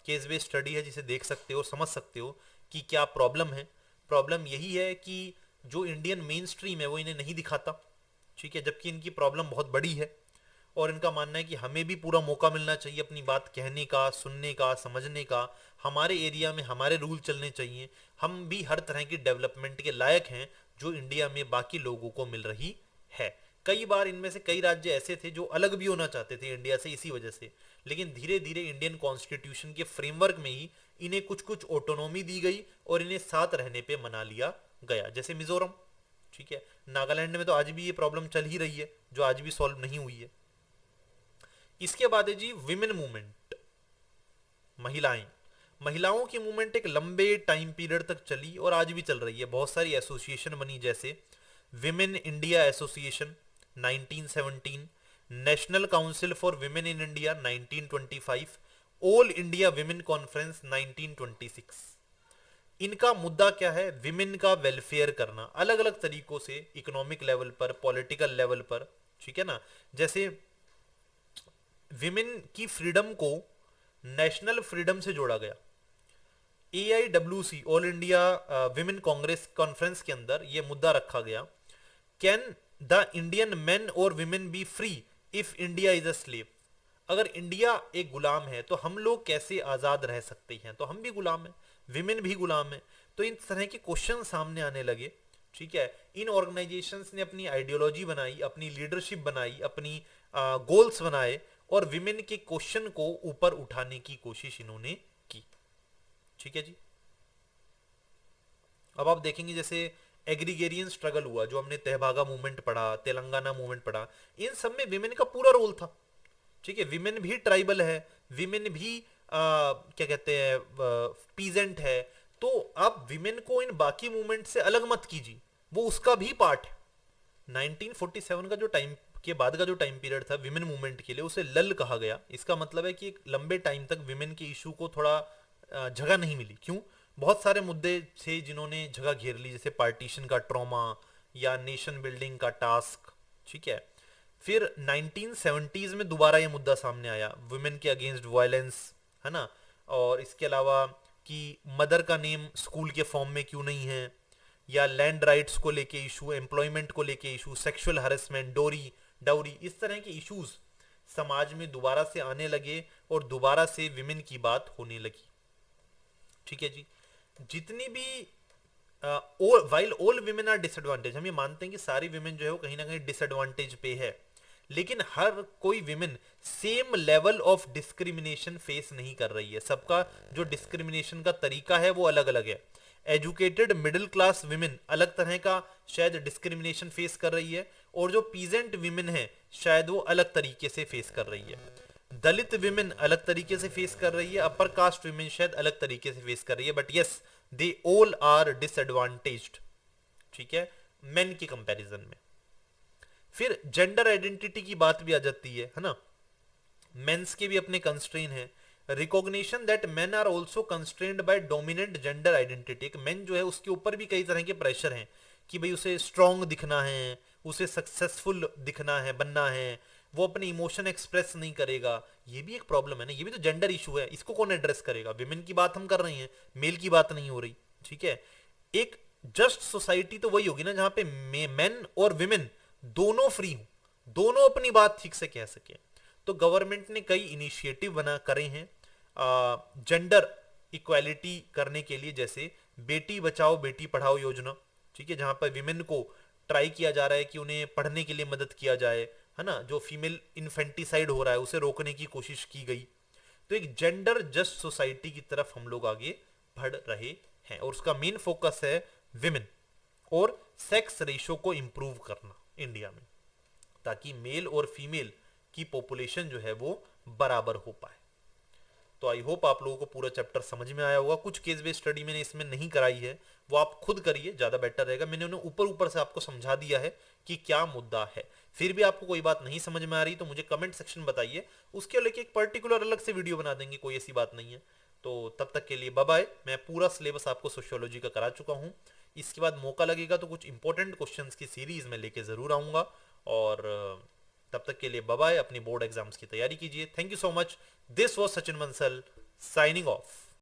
केस बेस्ड स्टडी है जिसे देख सकते हो और समझ सकते हो कि क्या प्रॉब्लम है। प्रॉब्लम यही है कि जो इंडियन मेन स्ट्रीम है वो इन्हें नहीं दिखाता, ठीक है, जबकि इनकी प्रॉब्लम बहुत बड़ी है। और इनका मानना है कि हमें भी पूरा मौका मिलना चाहिए अपनी बात कहने का, सुनने का, समझने का। हमारे एरिया में हमारे रूल चलने चाहिए, हम भी हर तरह की डेवलपमेंट के लायक हैं जो इंडिया में बाकी लोगों को मिल रही है। कई बार इनमें से कई राज्य ऐसे थे जो अलग भी होना चाहते थे इंडिया से इसी वजह से, लेकिन धीरे धीरे इंडियन कॉन्स्टिट्यूशन के फ्रेमवर्क में ही इन्हें कुछ कुछ ऑटोनॉमी दी गई और इन्हें साथ रहने पे मना लिया गया, जैसे मिजोरम, ठीक है। नागालैंड में तो आज भी ये प्रॉब्लम चल ही रही है जो आज भी सॉल्व नहीं हुई है। इसके बाद है जी विमेन मूवमेंट, महिलाओं की मूवमेंट एक लंबे टाइम पीरियड तक चली और आज भी चल रही है। बहुत सारी एसोसिएशन बनी, जैसे women India association 1917, national council for women in India 1925, all India women conference 1926। इनका मुद्दा क्या है? विमेन का वेलफेयर करना अलग अलग तरीकों से, इकोनॉमिक लेवल पर, पॉलिटिकल लेवल पर, ठीक है ना। जैसे विमेन की फ्रीडम को नेशनल फ्रीडम से जोड़ा गया। AIWC, all India women Congress conference के अंदर यह मुद्दा रखा गया, कैन द इंडियन मैन और women B free if India is a slave. अगर इंडिया एक गुलाम है तो हम लोग कैसे आजाद रह सकते हैं? तो हम भी गुलाम हैं, विमेन भी गुलाम है। तो इन तरह के क्वेश्चन सामने आने लगे, ठीक है। इन ऑर्गेनाइजेशंस ने अपनी आइडियोलॉजी बनाई, अपनी लीडरशिप बनाई, अपनी गोल्स बनाए और विमेन के क्वेश्चन को ऊपर उठाने की कोशिश इन्होंने की, ठीक है जी। अब आप देखेंगे जैसे एग्रीगेरियन स्ट्रगल हुआ, जो हमने तहभागा मूवमेंट पढ़ा, तेलंगाना मूवमेंट पढ़ा, इन सब में विमेन का पूरा रोल था, ठीक है। विमेन भी ट्राइबल है, विमेन भी क्या कहते हैं, पीजेंट है। तो आप विमेन को इन बाकी मूवमेंट से अलग मत कीजिए, वो उसका भी पार्ट है। 1947 का जो टाइम के बाद का जो टाइम पीरियड था विमेन मूवमेंट के लिए, उसे लल कहा गया। इसका मतलब है कि एक लंबे टाइम तक विमेन के इशू को थोड़ा जगह नहीं मिली। क्यों? बहुत सारे मुद्दे थे जिन्होंने जगह घेर ली, जैसे पार्टीशन का ट्रॉमा या नेशन बिल्डिंग का टास्क, ठीक है। फिर 1970s में दोबारा ये मुद्दा सामने आया, वुमेन के अगेंस्ट वायलेंस, है ना। और इसके अलावा कि मदर का नेम स्कूल के फॉर्म में क्यों नहीं है, या लैंड राइट्स को लेके इशू, एम्प्लॉयमेंट को लेके इशू, सेक्सुअल हरेसमेंट, डाउरी, इस तरह के इश्यूज समाज में दोबारा से आने लगे और दोबारा से विमेन की बात होने लगी, ठीक है जी। जितनी भी while all women are disadvantage, हम ये मानते हैं कि सारी विमेन जो है वो कहीं ना कहीं डिसएडवांटेज पे है, लेकिन हर कोई women same level of discrimination face नहीं कर रही है। सबका जो डिस्क्रिमिनेशन का तरीका है वो अलग अलग है। एजुकेटेड मिडिल क्लास विमेन अलग तरह का शायद डिस्क्रिमिनेशन फेस कर रही है, और जो पीजेंट विमेन है शायद वो अलग तरीके से फेस कर रही है। दलित विमेन अलग तरीके से फेस कर रही है, अपर कास्ट विमेन शायद अलग तरीके से फेस कर रही है, but yes they all are disadvantaged, ठीक है, मेन के कंपैरिजन में। फिर जेंडर आइडेंटिटी की बात भी आ जाती है ना। मेंस के भी अपने कंस्ट्रेन है, recognition that men are also constrained by dominant gender identity. एक मेन जो है उसके ऊपर भी कई तरह के प्रेशर हैं कि भाई उसे स्ट्रांग दिखना है, उसे सक्सेसफुल दिखना है, बनना है, वो अपने इमोशन एक्सप्रेस नहीं करेगा। ये भी एक प्रॉब्लम है ना, ये भी तो जेंडर इशू है, इसको कौन एड्रेस करेगा? विमेन की बात हम कर रहे हैं, मेल की बात नहीं हो रही, ठीक है। एक जस्ट सोसाइटी तो वही होगी ना जहां पे मेन और विमेन दोनों फ्री हो, दोनों अपनी बात ठीक से कह सके। तो गवर्नमेंट ने कई इनिशिएटिव बना करे हैं जेंडर इक्वालिटी करने के लिए, जैसे बेटी बचाओ बेटी पढ़ाओ योजना, ठीक है, जहां पर विमेन को ट्राई किया जा रहा है कि उन्हें पढ़ने के लिए मदद किया जाए, है ना। जो फीमेल इन्फेंटिसाइड हो रहा है उसे रोकने की कोशिश की गई। तो एक जेंडर जस्ट सोसाइटी की तरफ हम लोग आगे बढ़ रहे हैं और उसका मेन फोकस है विमेन और सेक्स रेशो को इंप्रूव करना इंडिया में, ताकि मेल और फीमेल की पॉपुलेशन जो है वो बराबर हो पाए। तो आई होप आप लोगों को पूरा चैप्टर समझ में आया होगा। कुछ केस बेस्ड स्टडी मैंने इसमें नहीं कराई है, वो आप खुद करिए, ज्यादा बेटर रहेगा। मैंने उन्हें ऊपर ऊपर से आपको समझा दिया है कि क्या मुद्दा है। फिर भी आपको कोई बात नहीं समझ में आ रही तो मुझे कमेंट सेक्शन बताइए, उसके लेके एक पर्टिकुलर अलग से वीडियो बना देंगे, कोई ऐसी बात नहीं है। तो तब तक के लिए बाय बाय। मैं पूरा सिलेबस आपको सोशियोलॉजी का करा चुका हूँ। इसके बाद मौका लगेगा तो कुछ इंपॉर्टेंट क्वेश्चंस की सीरीज में लेके जरूर आऊंगा। और तब तक के लिए बाय बाय। अपनी बोर्ड एग्जाम्स की तैयारी कीजिए। Thank you so much. This was Sachin Bansal signing off.